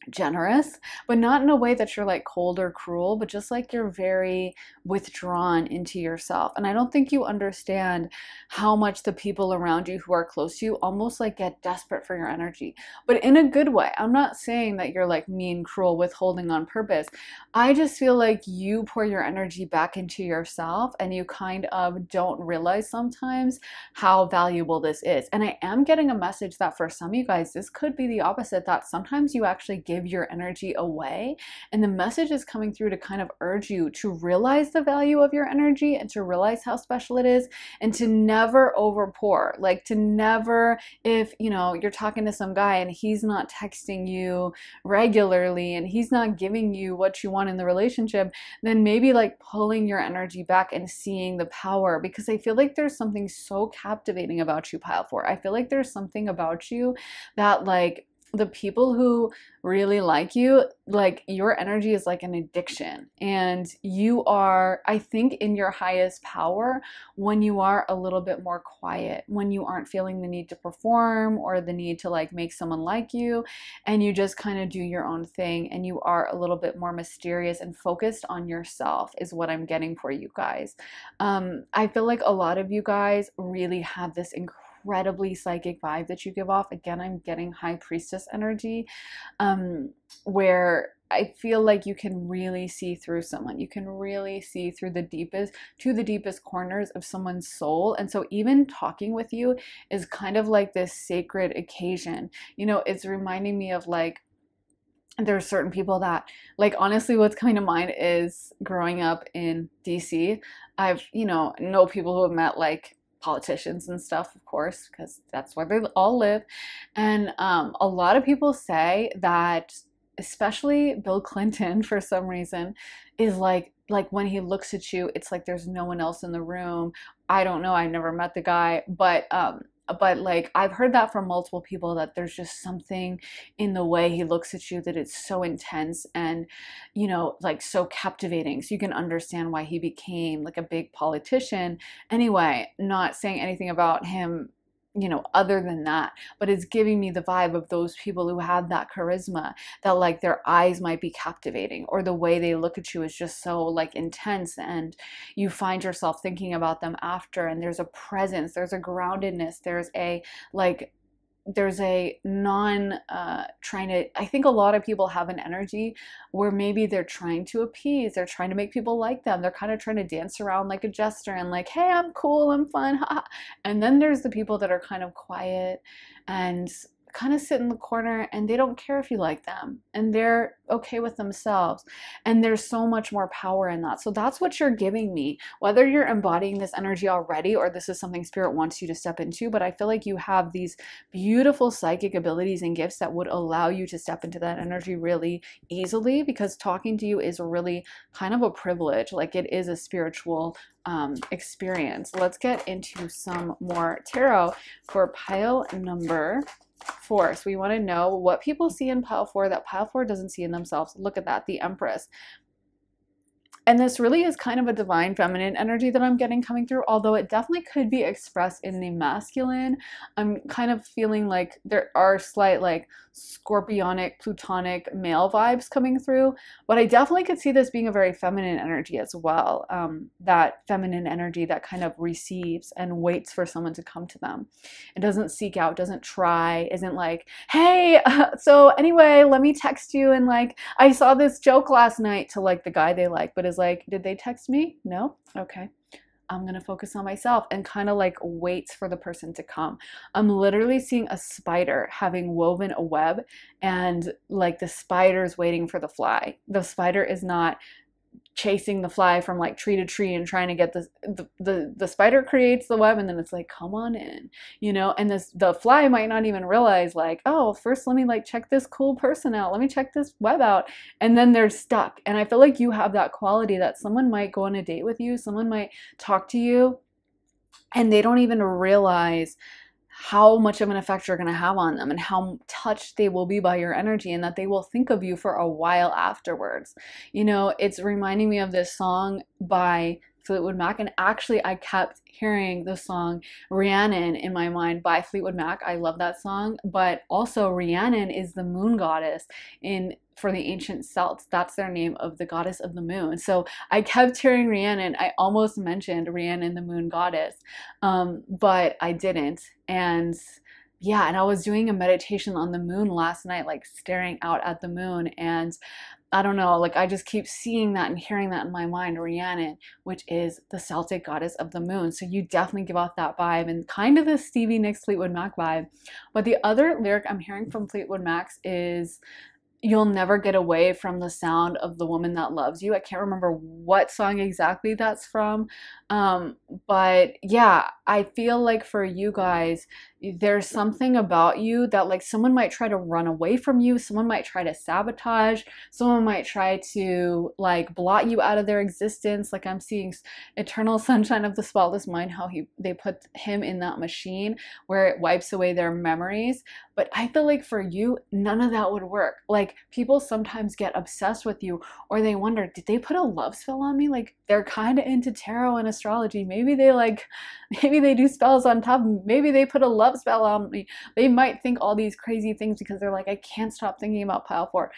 generous, but not in a way that you're like cold or cruel, but just like you're very withdrawn into yourself. And I don't think you understand how much the people around you who are close to you almost like get desperate for your energy, but in a good way. I'm not saying that you're like mean, cruel, withholding on purpose. I just feel like you pour your energy back into yourself, and you kind of don't realize sometimes how valuable this is. And I am getting a message that for some of you guys, this could be the opposite, that sometimes you actually give your energy away, and the message is coming through to kind of urge you to realize the value of your energy and to realize how special it is, and to never overpour. Like to never, if you know you're talking to some guy and he's not texting you regularly and he's not giving you what you want in the relationship, then maybe like pulling your energy back and seeing the power, because I feel like there's something so captivating about you, pile 4. I feel like there's something about you that like the people who really like you, like your energy is like an addiction, and you are, I think, in your highest power when you are a little bit more quiet, when you aren't feeling the need to perform or the need to like make someone like you, and you just kind of do your own thing, and you are a little bit more mysterious and focused on yourself, is what I'm getting for you guys. I feel like a lot of you guys really have this incredibly psychic vibe that you give off. Again, I'm getting high priestess energy, where I feel like you can really see through someone. You can really see through the deepest corners of someone's soul. And so even talking with you is kind of like this sacred occasion. You know, it's reminding me of like, there are certain people that, like, honestly, what's coming to mind is growing up in DC. I've, you know people who have met like politicians and stuff, of course, because that's where they all live. And a lot of people say that, especially Bill Clinton, for some reason, is like when he looks at you, it's like there's no one else in the room. I don't know. I've never met the guy, but like I've heard that from multiple people, that there's just something in the way he looks at you that it's so intense and, you know, like so captivating. So you can understand why he became like a big politician. Anyway, not saying anything about him, you know, other than that, but it's giving me the vibe of those people who have that charisma, that like their eyes might be captivating, or the way they look at you is just so like intense, and you find yourself thinking about them after, and there's a presence, there's a groundedness, there's a like there's a non trying to, I think a lot of people have an energy where maybe they're trying to appease, they're trying to make people like them, they're kind of trying to dance around like a jester and like, hey, I'm cool, I'm fun, ha. And then there's the people that are kind of quiet and kind of sit in the corner, and they don't care if you like them, and they're okay with themselves, and there's so much more power in that. So that's what you're giving me, whether you're embodying this energy already or this is something spirit wants you to step into. But I feel like you have these beautiful psychic abilities and gifts that would allow you to step into that energy really easily, because talking to you is really kind of a privilege. Like, it is a spiritual experience. Let's get into some more tarot for pile number 4. So we want to know what people see in pile 4 that pile 4 doesn't see in themselves. Look at that, the Empress. And this really is kind of a divine feminine energy that I'm getting coming through, although it definitely could be expressed in the masculine. I'm kind of feeling like there are slight like scorpionic, plutonic male vibes coming through, but I definitely could see this being a very feminine energy as well. That feminine energy that kind of receives and waits for someone to come to them. It doesn't seek out, doesn't try, isn't like, hey, so anyway, let me text you, and like, I saw this joke last night, to like the guy they like, but is like, did they text me? No? Okay. I'm going to focus on myself, and kind of like waits for the person to come. I'm literally seeing a spider having woven a web, and like the spider's waiting for the fly. The spider is not chasing the fly from like tree to tree and trying to get the spider creates the web, and then it's like, come on in, you know. And the fly might not even realize like, oh, first let me like check this cool person out, let me check this web out, and then they're stuck. And I feel like you have that quality that someone might go on a date with you, someone might talk to you, and they don't even realize how much of an effect you're going to have on them, and how touched they will be by your energy, and that they will think of you for a while afterwards. You know, it's reminding me of this song by Fleetwood Mac, and actually I kept hearing the song Rhiannon in my mind by Fleetwood Mac. I love that song, but also Rhiannon is the moon goddess for the ancient Celts. That's their name, of the goddess of the moon. So I kept hearing Rhiannon. I almost mentioned Rhiannon, the moon goddess, but I didn't. And yeah, and I was doing a meditation on the moon last night, like staring out at the moon, and I don't know, like I just keep seeing that and hearing that in my mind, Rhiannon, which is the Celtic goddess of the moon. So you definitely give off that vibe, and kind of the Stevie Nicks Fleetwood Mac vibe. But the other lyric I'm hearing from Fleetwood Mac is, you'll never get away from the sound of the woman that loves you. I can't remember what song exactly that's from. But yeah, I feel like for you guys, there's something about you that like someone might try to run away from you, someone might try to sabotage, someone might try to like blot you out of their existence. Like I'm seeing Eternal Sunshine of the Spotless Mind, how they put him in that machine where it wipes away their memories. But I feel like for you, none of that would work. Like people sometimes get obsessed with you, or they wonder, did they put a love spell on me? Like they're kind of into tarot and astrology. Maybe they do spells on top. Maybe they put a love spell on me. They might think all these crazy things because they're like, I can't stop thinking about pile 4.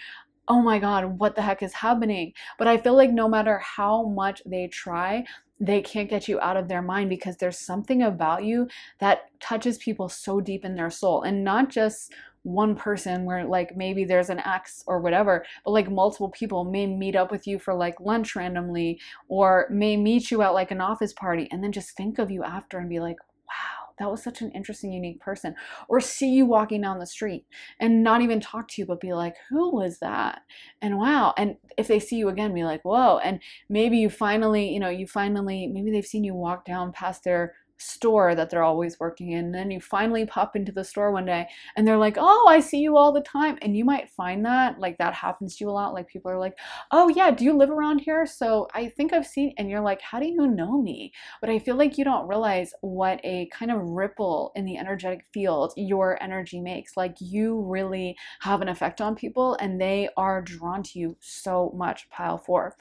Oh my God, what the heck is happening? But I feel like no matter how much they try, they can't get you out of their mind, because there's something about you that touches people so deep in their soul. And not just one person where like maybe there's an ex or whatever, but like multiple people may meet up with you for like lunch randomly, or may meet you at like an office party and then just think of you after and be like, wow, that was such an interesting, unique person. Or see you walking down the street and not even talk to you, but be like, who was that? And wow. And if they see you again, be like, whoa. And maybe you finally, maybe they've seen you walk down past their store that they're always working in, and then you finally pop into the store one day and they're like, oh, I see you all the time. And you might find that like that happens to you a lot. Like people are like, oh yeah, do you live around here? So I think I've seen, and you're like, how do you know me? But I feel like you don't realize what a kind of ripple in the energetic field your energy makes. Like you really have an effect on people, and they are drawn to you so much, pile 4.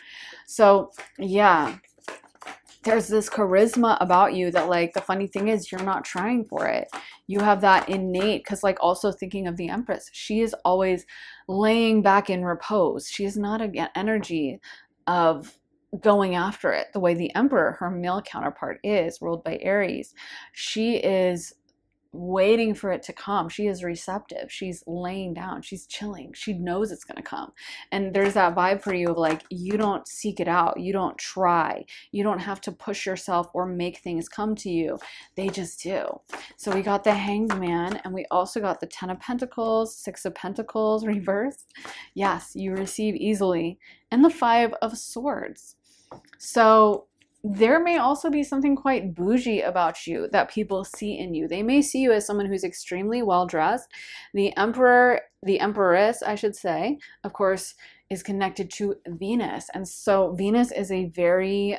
So yeah, there's this charisma about you that like, the funny thing is you're not trying for it. You have that innate, because like also thinking of the Empress, she is always laying back in repose. She is not an energy of going after it the way the Emperor, her male counterpart, is, ruled by Aries. She is waiting for it to come. She is receptive. She's laying down. She's chilling. She knows it's going to come. And there's that vibe for you of like, you don't seek it out. You don't try. You don't have to push yourself or make things come to you. They just do. So we got the Hanged Man, and we also got the Ten of Pentacles, Six of Pentacles reversed. Yes, you receive easily. And the Five of Swords. So there may also be something quite bougie about you that people see in you. They may see you as someone who's extremely well dressed. The Emperor, the Empress, I should say, of course, is connected to Venus. And so Venus is a very,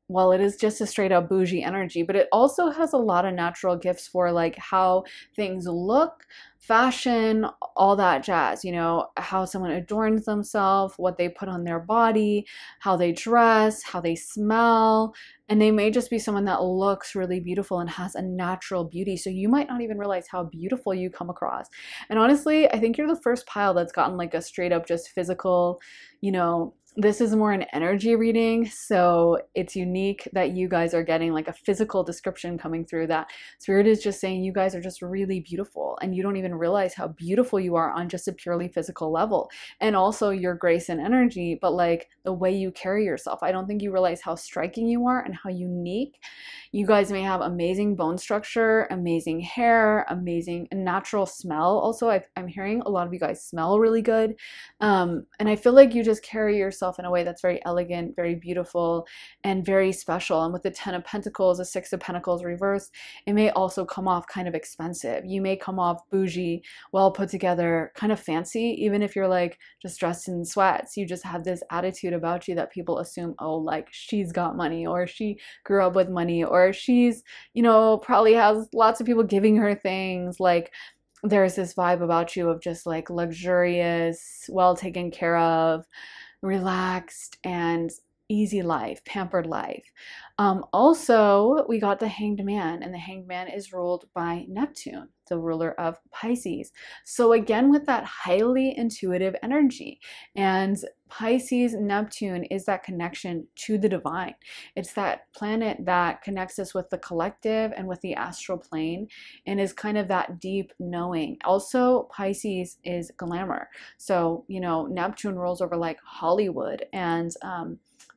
well, it is just a straight up bougie energy, but it also has a lot of natural gifts for like how things look, fashion, all that jazz, you know, how someone adorns themselves, what they put on their body, how they dress, how they smell. And they may just be someone that looks really beautiful and has a natural beauty. So you might not even realize how beautiful you come across. And honestly, I think you're the first pile that's gotten like a straight up just physical, you know, this is more an energy reading, so it's unique that you guys are getting like a physical description coming through that Spirit is just saying you guys are just really beautiful and you don't even realize how beautiful you are on just a purely physical level. And also your grace and energy, but like the way you carry yourself. I don't think you realize how striking you are and how unique. You guys may have amazing bone structure, amazing hair, amazing natural smell. Also, I'm hearing a lot of you guys smell really good. And I feel like you just carry yourself in a way that's very elegant, very beautiful, and very special. And with the Ten of Pentacles, the Six of Pentacles reversed, it may also come off kind of expensive. You may come off bougie, well put together, kind of fancy, even if you're like just dressed in sweats. You just have this attitude about you that people assume, oh, like she's got money, or she grew up with money, or she's, you know, probably has lots of people giving her things. Like there's this vibe about you of just like luxurious, well taken care of, relaxed, and easy life, pampered life. Also, we got the Hanged Man, and the Hanged Man is ruled by Neptune, the ruler of Pisces. So again, with that highly intuitive energy, and Pisces, Neptune is that connection to the divine. It's that planet that connects us with the collective and with the astral plane, and is kind of that deep knowing. Also, Pisces is glamour. So, you know, Neptune rolls over like Hollywood, and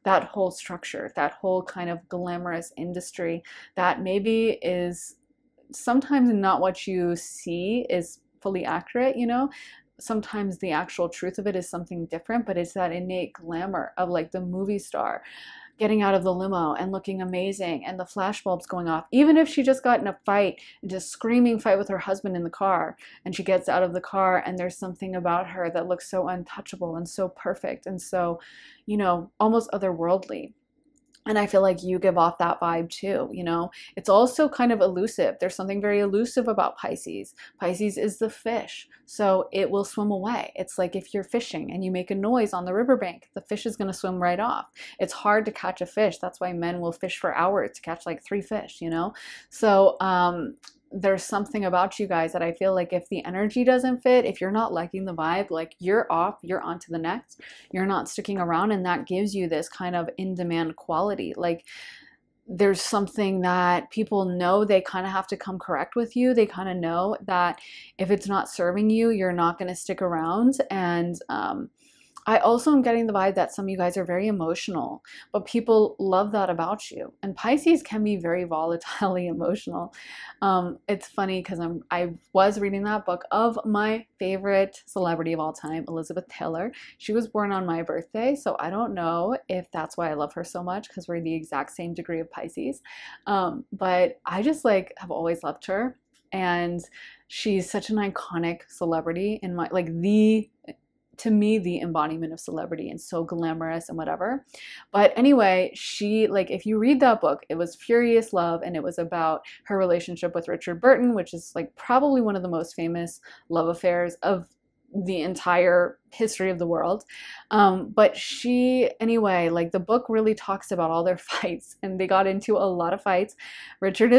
that whole structure, that whole kind of glamorous industry that maybe is sometimes not what you see is fully accurate, you know. Sometimes the actual truth of it is something different, but it's that innate glamour of like the movie star getting out of the limo and looking amazing and the flashbulbs going off. Even if she just got in a fight, just screaming fight with her husband in the car, and she gets out of the car and there's something about her that looks so untouchable and so perfect and so, you know, almost otherworldly. And I feel like you give off that vibe too, you know. It's also kind of elusive. There's something very elusive about Pisces. Pisces is the fish, so it will swim away. It's like if you're fishing and you make a noise on the riverbank, the fish is going to swim right off. It's hard to catch a fish. That's why men will fish for hours to catch like 3 fish, you know. So there's something about you guys that I feel like if the energy doesn't fit, if you're not liking the vibe, like you're off, you're on to the next, you're not sticking around, and that gives you this kind of in-demand quality. Like there's something that people know they kind of have to come correct with you. They kind of know that if it's not serving you, you're not going to stick around. And I also am getting the vibe that some of you guys are very emotional, but people love that about you. And Pisces can be very volatilely emotional. It's funny because I was reading that book of my favorite celebrity of all time, Elizabeth Taylor. She was born on my birthday, so I don't know if that's why I love her so much, because we're the exact same degree of Pisces. But I just like have always loved her, and she's such an iconic celebrity in my to me, the embodiment of celebrity, and so glamorous and whatever. But anyway, she, like, if you read that book, it was Furious Love, and it was about her relationship with Richard Burton, which is like probably one of the most famous love affairs of the entire history of the world. But she, anyway, like the book really talks about all their fights, and they got into a lot of fights. Richard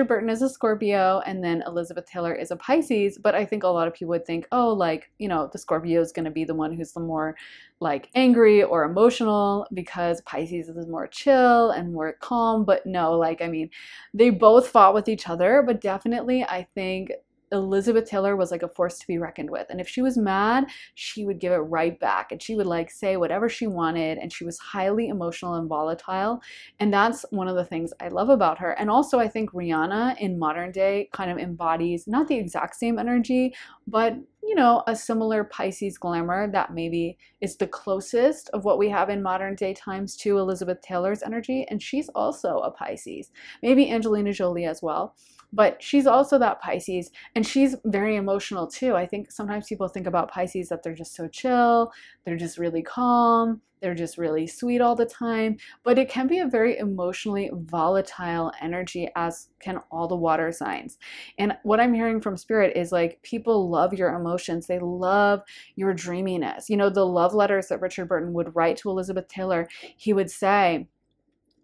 Burton is a Scorpio, and then Elizabeth Taylor is a Pisces. But I think a lot of people would think, oh, like, you know, the Scorpio is going to be the one who's the more like angry or emotional, because Pisces is more chill and more calm. But no, like, I mean, they both fought with each other, but definitely I think Elizabeth Taylor was like a force to be reckoned with. And if she was mad, she would give it right back, and she would like say whatever she wanted, and she was highly emotional and volatile. And that's one of the things I love about her. And also I think Rihanna in modern day kind of embodies not the exact same energy, but you know, a similar Pisces glamour that maybe is the closest of what we have in modern day times to Elizabeth Taylor's energy. And she's also a Pisces, maybe Angelina Jolie as well, but she's also that Pisces, and she's very emotional too. I think sometimes people think about Pisces that they're just so chill, they're just really calm, they're just really sweet all the time, but it can be a very emotionally volatile energy, as can all the water signs. And what I'm hearing from Spirit is like, people love your emotions, they love your dreaminess. You know, the love letters that Richard Burton would write to Elizabeth Taylor, he would say,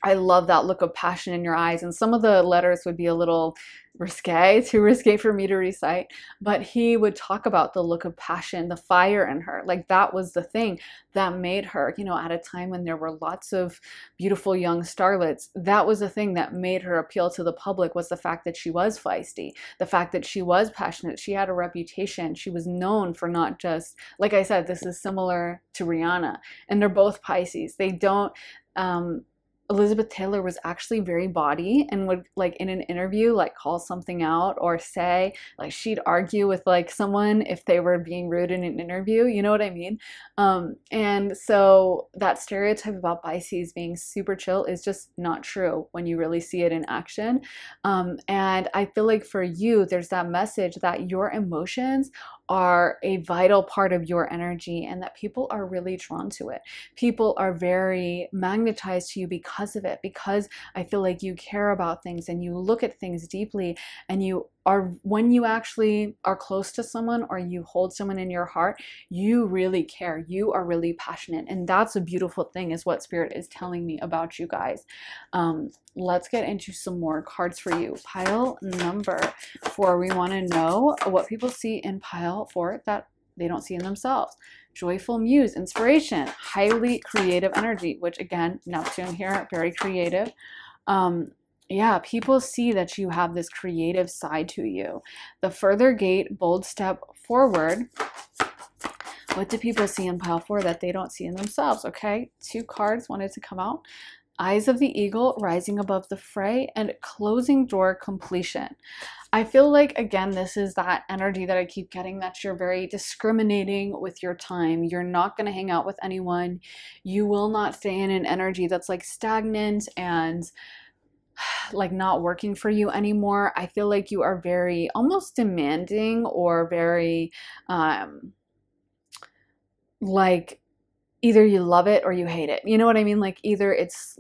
I love that look of passion in your eyes. And some of the letters would be a little risque, too risque for me to recite, but he would talk about the look of passion, the fire in her. Like that was the thing that made her, you know, at a time when there were lots of beautiful young starlets, that was the thing that made her appeal to the public, was the fact that she was feisty, the fact that she was passionate, she had a reputation, she was known for not just, like I said, this is similar to Rihanna, and they're both Pisces. They don't, Elizabeth Taylor was actually very body, and would like in an interview like call something out, or say like she'd argue with like someone if they were being rude in an interview, you know what I mean? And so that stereotype about Pisces being super chill is just not true when you really see it in action. And I feel like for you, there's that message that your emotions are a vital part of your energy, and that people are really drawn to it. People are very magnetized to you because of it, because I feel like you care about things and you look at things deeply, and you are, when you actually are close to someone or you hold someone in your heart, you really care, you are really passionate. And that's a beautiful thing, is what Spirit is telling me about you guys. Let's get into some more cards for you. Pile number 4, we want to know what people see in pile 4 that they don't see in themselves. Joyful muse, inspiration, highly creative energy, which again, Neptune here, very creative. Yeah, people see that you have this creative side to you. The further gate, bold step forward. What do people see in pile 4 that they don't see in themselves? Okay, 2 cards wanted to come out. Eyes of the eagle, rising above the fray, and closing door, completion. I feel like, again, this is that energy that I keep getting, that you're very discriminating with your time. You're not going to hang out with anyone. You will not stay in an energy that's like stagnant and like not working for you anymore. I feel like you are very almost demanding, or very like either you love it or you hate it. You know what I mean? Like either it's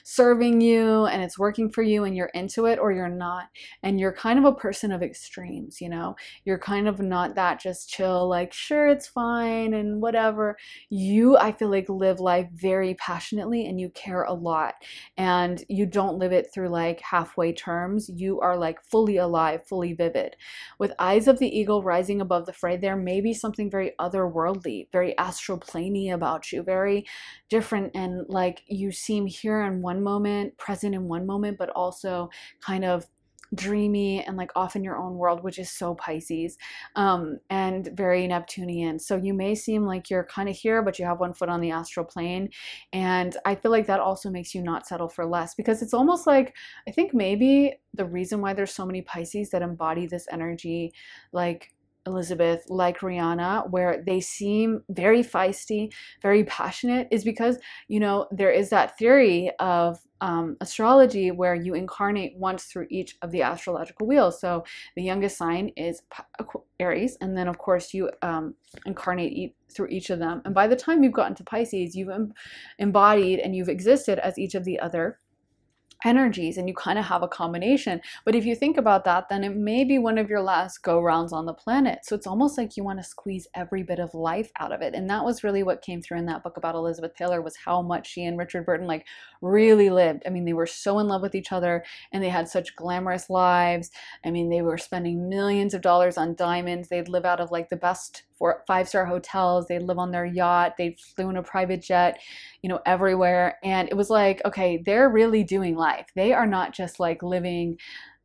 serving you and it's working for you and you're into it, or you're not. And you're kind of a person of extremes, you know? You're kind of not that just chill, like, sure, it's fine and whatever. You, I feel like, live life very passionately, and you care a lot. And you don't live it through like halfway terms. You are like fully alive, fully vivid. With eyes of the eagle rising above the fray, there may be something very otherworldly, very astral planey about you, very different, and like you seem here in one moment, present in one moment, but also kind of dreamy and like off in your own world, which is so Pisces, and very Neptunian. So you may seem like you're kind of here, but you have one foot on the astral plane. And I feel like that also makes you not settle for less, because it's almost like, I think maybe the reason why there's so many Pisces that embody this energy, like Elizabeth, like Rihanna, where they seem very feisty, very passionate, is because, you know, there is that theory of astrology where you incarnate once through each of the astrological wheels. So the youngest sign is Aries, and then of course you incarnate through each of them. And by the time you've gotten to Pisces, you've embodied and you've existed as each of the other energies, and you kind of have a combination. But if you think about that, then it may be one of your last go rounds on the planet. So it's almost like you want to squeeze every bit of life out of it. And that was really what came through in that book about Elizabeth Taylor, was how much she and Richard Burton like really lived. I mean, they were so in love with each other, and they had such glamorous lives. I mean, they were spending millions of dollars on diamonds. They'd live out of like the best 5-star hotels. They'd live on their yacht. They flew in a private jet, you know, everywhere. And it was like, okay, they're really doing life. They are not just like living,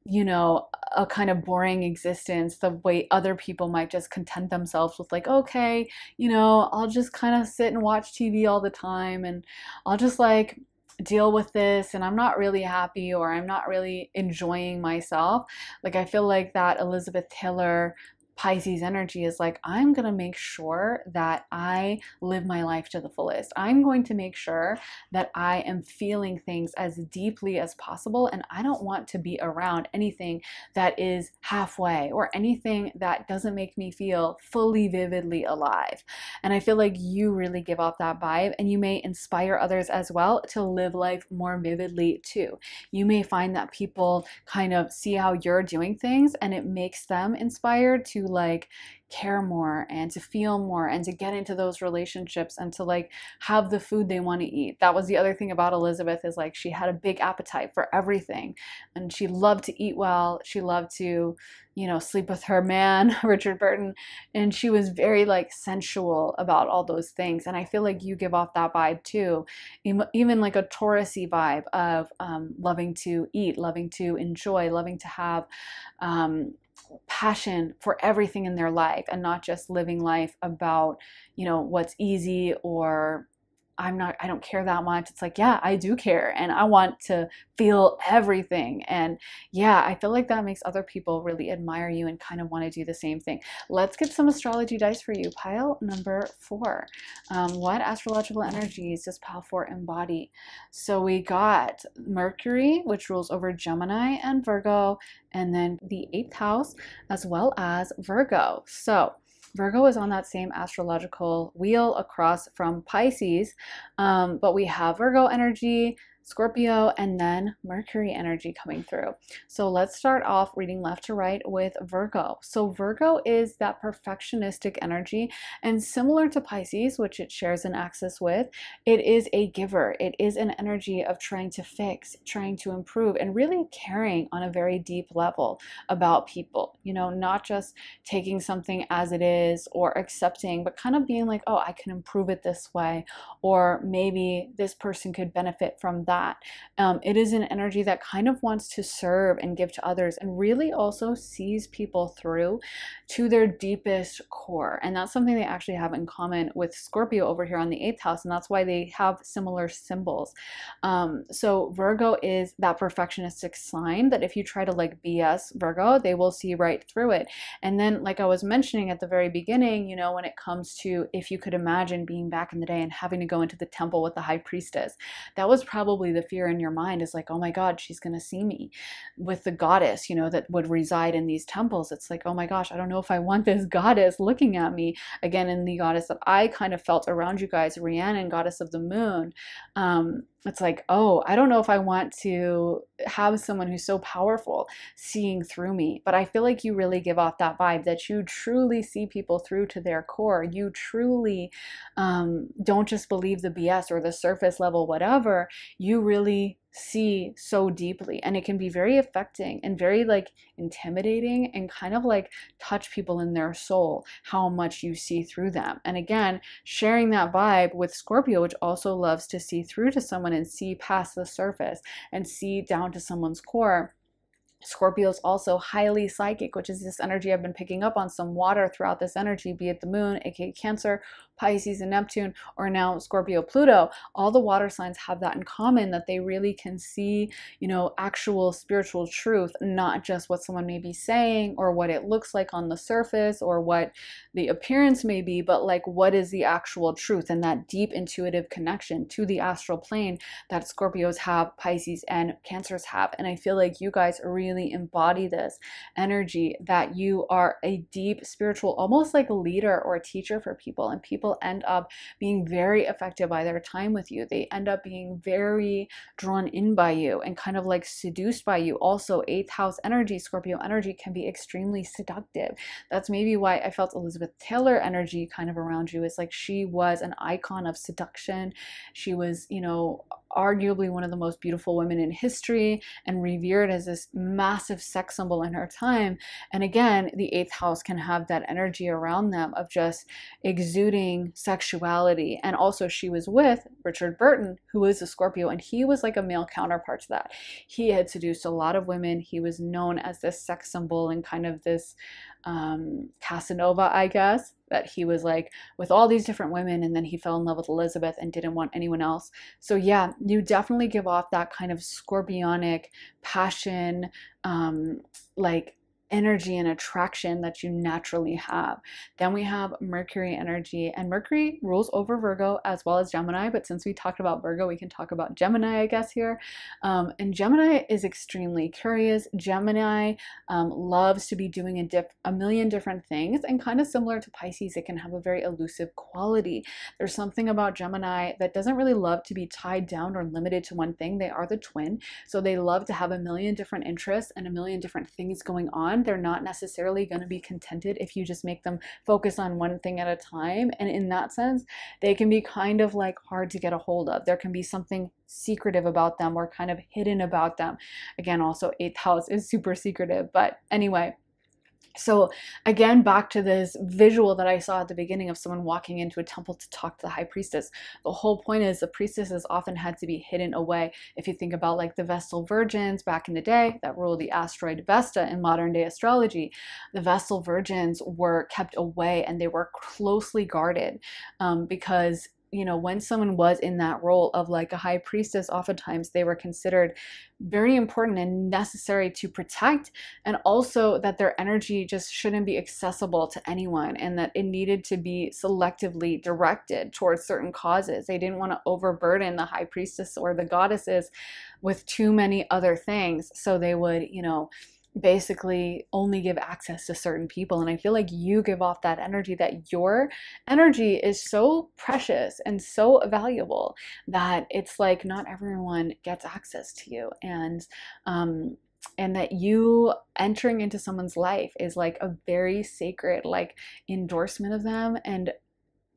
you know, a kind of boring existence the way other people might just content themselves with, like, okay, you know, I'll just kind of sit and watch TV all the time, and I'll just like deal with this, and I'm not really happy, or I'm not really enjoying myself. Like, I feel like that Elizabeth Taylor Pisces energy is like, I'm going to make sure that I live my life to the fullest. I'm going to make sure that I am feeling things as deeply as possible. And I don't want to be around anything that is halfway, or anything that doesn't make me feel fully, vividly alive. And I feel like you really give off that vibe, and you may inspire others as well to live life more vividly too. You may find that people kind of see how you're doing things, and it makes them inspired to like care more, and to feel more, and to get into those relationships, and to like have the food they want to eat. That was the other thing about Elizabeth, is like she had a big appetite for everything, and she loved to eat well. She loved to, you know, sleep with her man, Richard Burton, and she was very like sensual about all those things. And I feel like you give off that vibe too, even like a Taurusy vibe of loving to eat, loving to enjoy, loving to have passion for everything in their life, and not just living life about, you know, what's easy, or I don't care that much. It's like, yeah, I do care, and I want to feel everything. And yeah, I feel like that makes other people really admire you and kind of want to do the same thing. Let's get some astrology dice for you. Pile number 4. What astrological energies does pile 4 embody? So we got Mercury, which rules over Gemini and Virgo, and then the 8th house, as well as Virgo. So Virgo is on that same astrological wheel across from Pisces, but we have Virgo energy, Scorpio, and then Mercury energy coming through. So let's start off reading left to right with Virgo. So Virgo is that perfectionistic energy, and similar to Pisces, which it shares an axis with, it is a giver. It is an energy of trying to fix, trying to improve, and really caring on a very deep level about people. You know, not just taking something as it is or accepting, but kind of being like, oh, I can improve it this way, or maybe this person could benefit from that. It is an energy that kind of wants to serve and give to others, and really also sees people through to their deepest core. And that's something they actually have in common with Scorpio over here on the 8th house, and that's why they have similar symbols. So Virgo is that perfectionistic sign that if you try to like BS Virgo, they will see right through it. And then, like I was mentioning at the very beginning, you know, when it comes to, if you could imagine being back in the day and having to go into the temple with the high priestess, that was probably the fear in your mind, is like, oh my God, she's going to see me with the goddess, you know, that would reside in these temples. It's like, oh my gosh, I don't know if I want this goddess looking at me again. And the goddess that I kind of felt around you guys, Rhiannon, goddess of the moon, it's like, oh, I don't know if I want to have someone who's so powerful seeing through me. But I feel like you really give off that vibe that you truly see people through to their core. You truly don't just believe the BS or the surface level whatever. You really see so deeply, and it can be very affecting and very like intimidating, and kind of like touch people in their soul how much you see through them. And again, sharing that vibe with Scorpio, which also loves to see through to someone and see past the surface and see down to someone's core. Scorpio is also highly psychic, which is this energy I've been picking up on, some water throughout this energy, be it the moon, aka Cancer, Pisces and Neptune, or now Scorpio, Pluto. All the water signs have that in common, that they really can see, you know, actual spiritual truth, not just what someone may be saying or what it looks like on the surface or what the appearance may be, but like what is the actual truth, and that deep intuitive connection to the astral plane that Scorpios have, Pisces and Cancers have. And I feel like you guys really really embody this energy that you are a deep spiritual, almost like a leader or a teacher for people, and people end up being very affected by their time with you. They end up being very drawn in by you and kind of like seduced by you. Also, eighth house energy, Scorpio energy, can be extremely seductive. That's maybe why I felt Elizabeth Taylor energy kind of around you. Is like she was an icon of seduction. She was, you know, arguably one of the most beautiful women in history and revered as this massive sex symbol in her time. And again, the eighth house can have that energy around them of just exuding sexuality. And also, she was with Richard Burton, who is a Scorpio, and he was like a male counterpart to that. He had seduced a lot of women. He was known as this sex symbol and kind of this Casanova, I guess, that he was like with all these different women, and then he fell in love with Elizabeth and didn't want anyone else. So yeah, you definitely give off that kind of scorpionic passion, like energy and attraction that you naturally have. Then we have Mercury energy, and Mercury rules over Virgo as well as Gemini, but since we talked about Virgo, we can talk about Gemini, I guess, here. And Gemini is extremely curious. Gemini loves to be doing a million different things, and kind of similar to Pisces, it can have a very elusive quality. There's something about Gemini that doesn't really love to be tied down or limited to one thing. They are the twin, so they love to have a million different interests and a million different things going on. They're not necessarily going to be contented if you just make them focus on one thing at a time. And in that sense, they can be kind of like hard to get a hold of. There can be something secretive about them or kind of hidden about them. Again, also eighth house is super secretive. But anyway, so again, back to this visual that I saw at the beginning of someone walking into a temple to talk to the high priestess. The whole point is the priestesses often had to be hidden away. If you think about like the Vestal virgins back in the day that ruled the asteroid Vesta in modern day astrology, the Vestal virgins were kept away and they were closely guarded because, you know, when someone was in that role of like a high priestess, oftentimes they were considered very important and necessary to protect, and also that their energy just shouldn't be accessible to anyone, and that it needed to be selectively directed towards certain causes. They didn't want to overburden the high priestess or the goddesses with too many other things, so they would, you know, basically only give access to certain people. And I feel like you give off that energy, that your energy is so precious and so valuable that it's like not everyone gets access to you. And that you entering into someone's life is like a very sacred like endorsement of them, and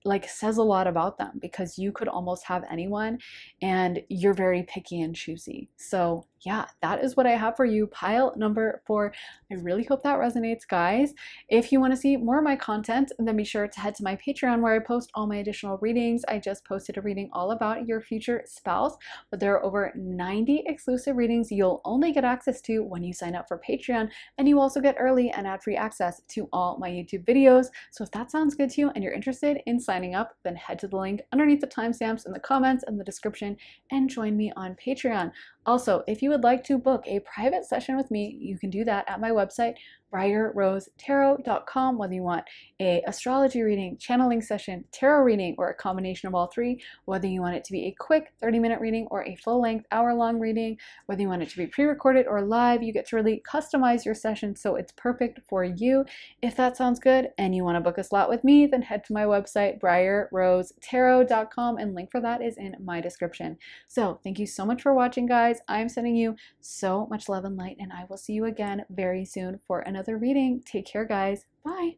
like says a lot about them, because you could almost have anyone and you're very picky and choosy. So yeah, that is what I have for you, pile number 4. I really hope that resonates, guys. If you want to see more of my content, then be sure to head to my Patreon where I post all my additional readings. I just posted a reading all about your future spouse, but there are over 90 exclusive readings you'll only get access to when you sign up for Patreon, and you also get early and ad-free access to all my YouTube videos. So if that sounds good to you and you're interested in signing up, then head to the link underneath the timestamps in the comments and the description and join me on Patreon. Also, if you would like to book a private session with me, you can do that at my website, briarrosetarot.com, whether you want a astrology reading, channeling session, tarot reading, or a combination of all three, whether you want it to be a quick 30-minute reading or a full-length hour-long reading, whether you want it to be pre-recorded or live, you get to really customize your session so it's perfect for you. If that sounds good and you want to book a slot with me, then head to my website, briarrosetarot.com, and link for that is in my description. So thank you so much for watching, guys. I'm sending you so much love and light, and I will see you again very soon for another reading. Take care, guys. Bye.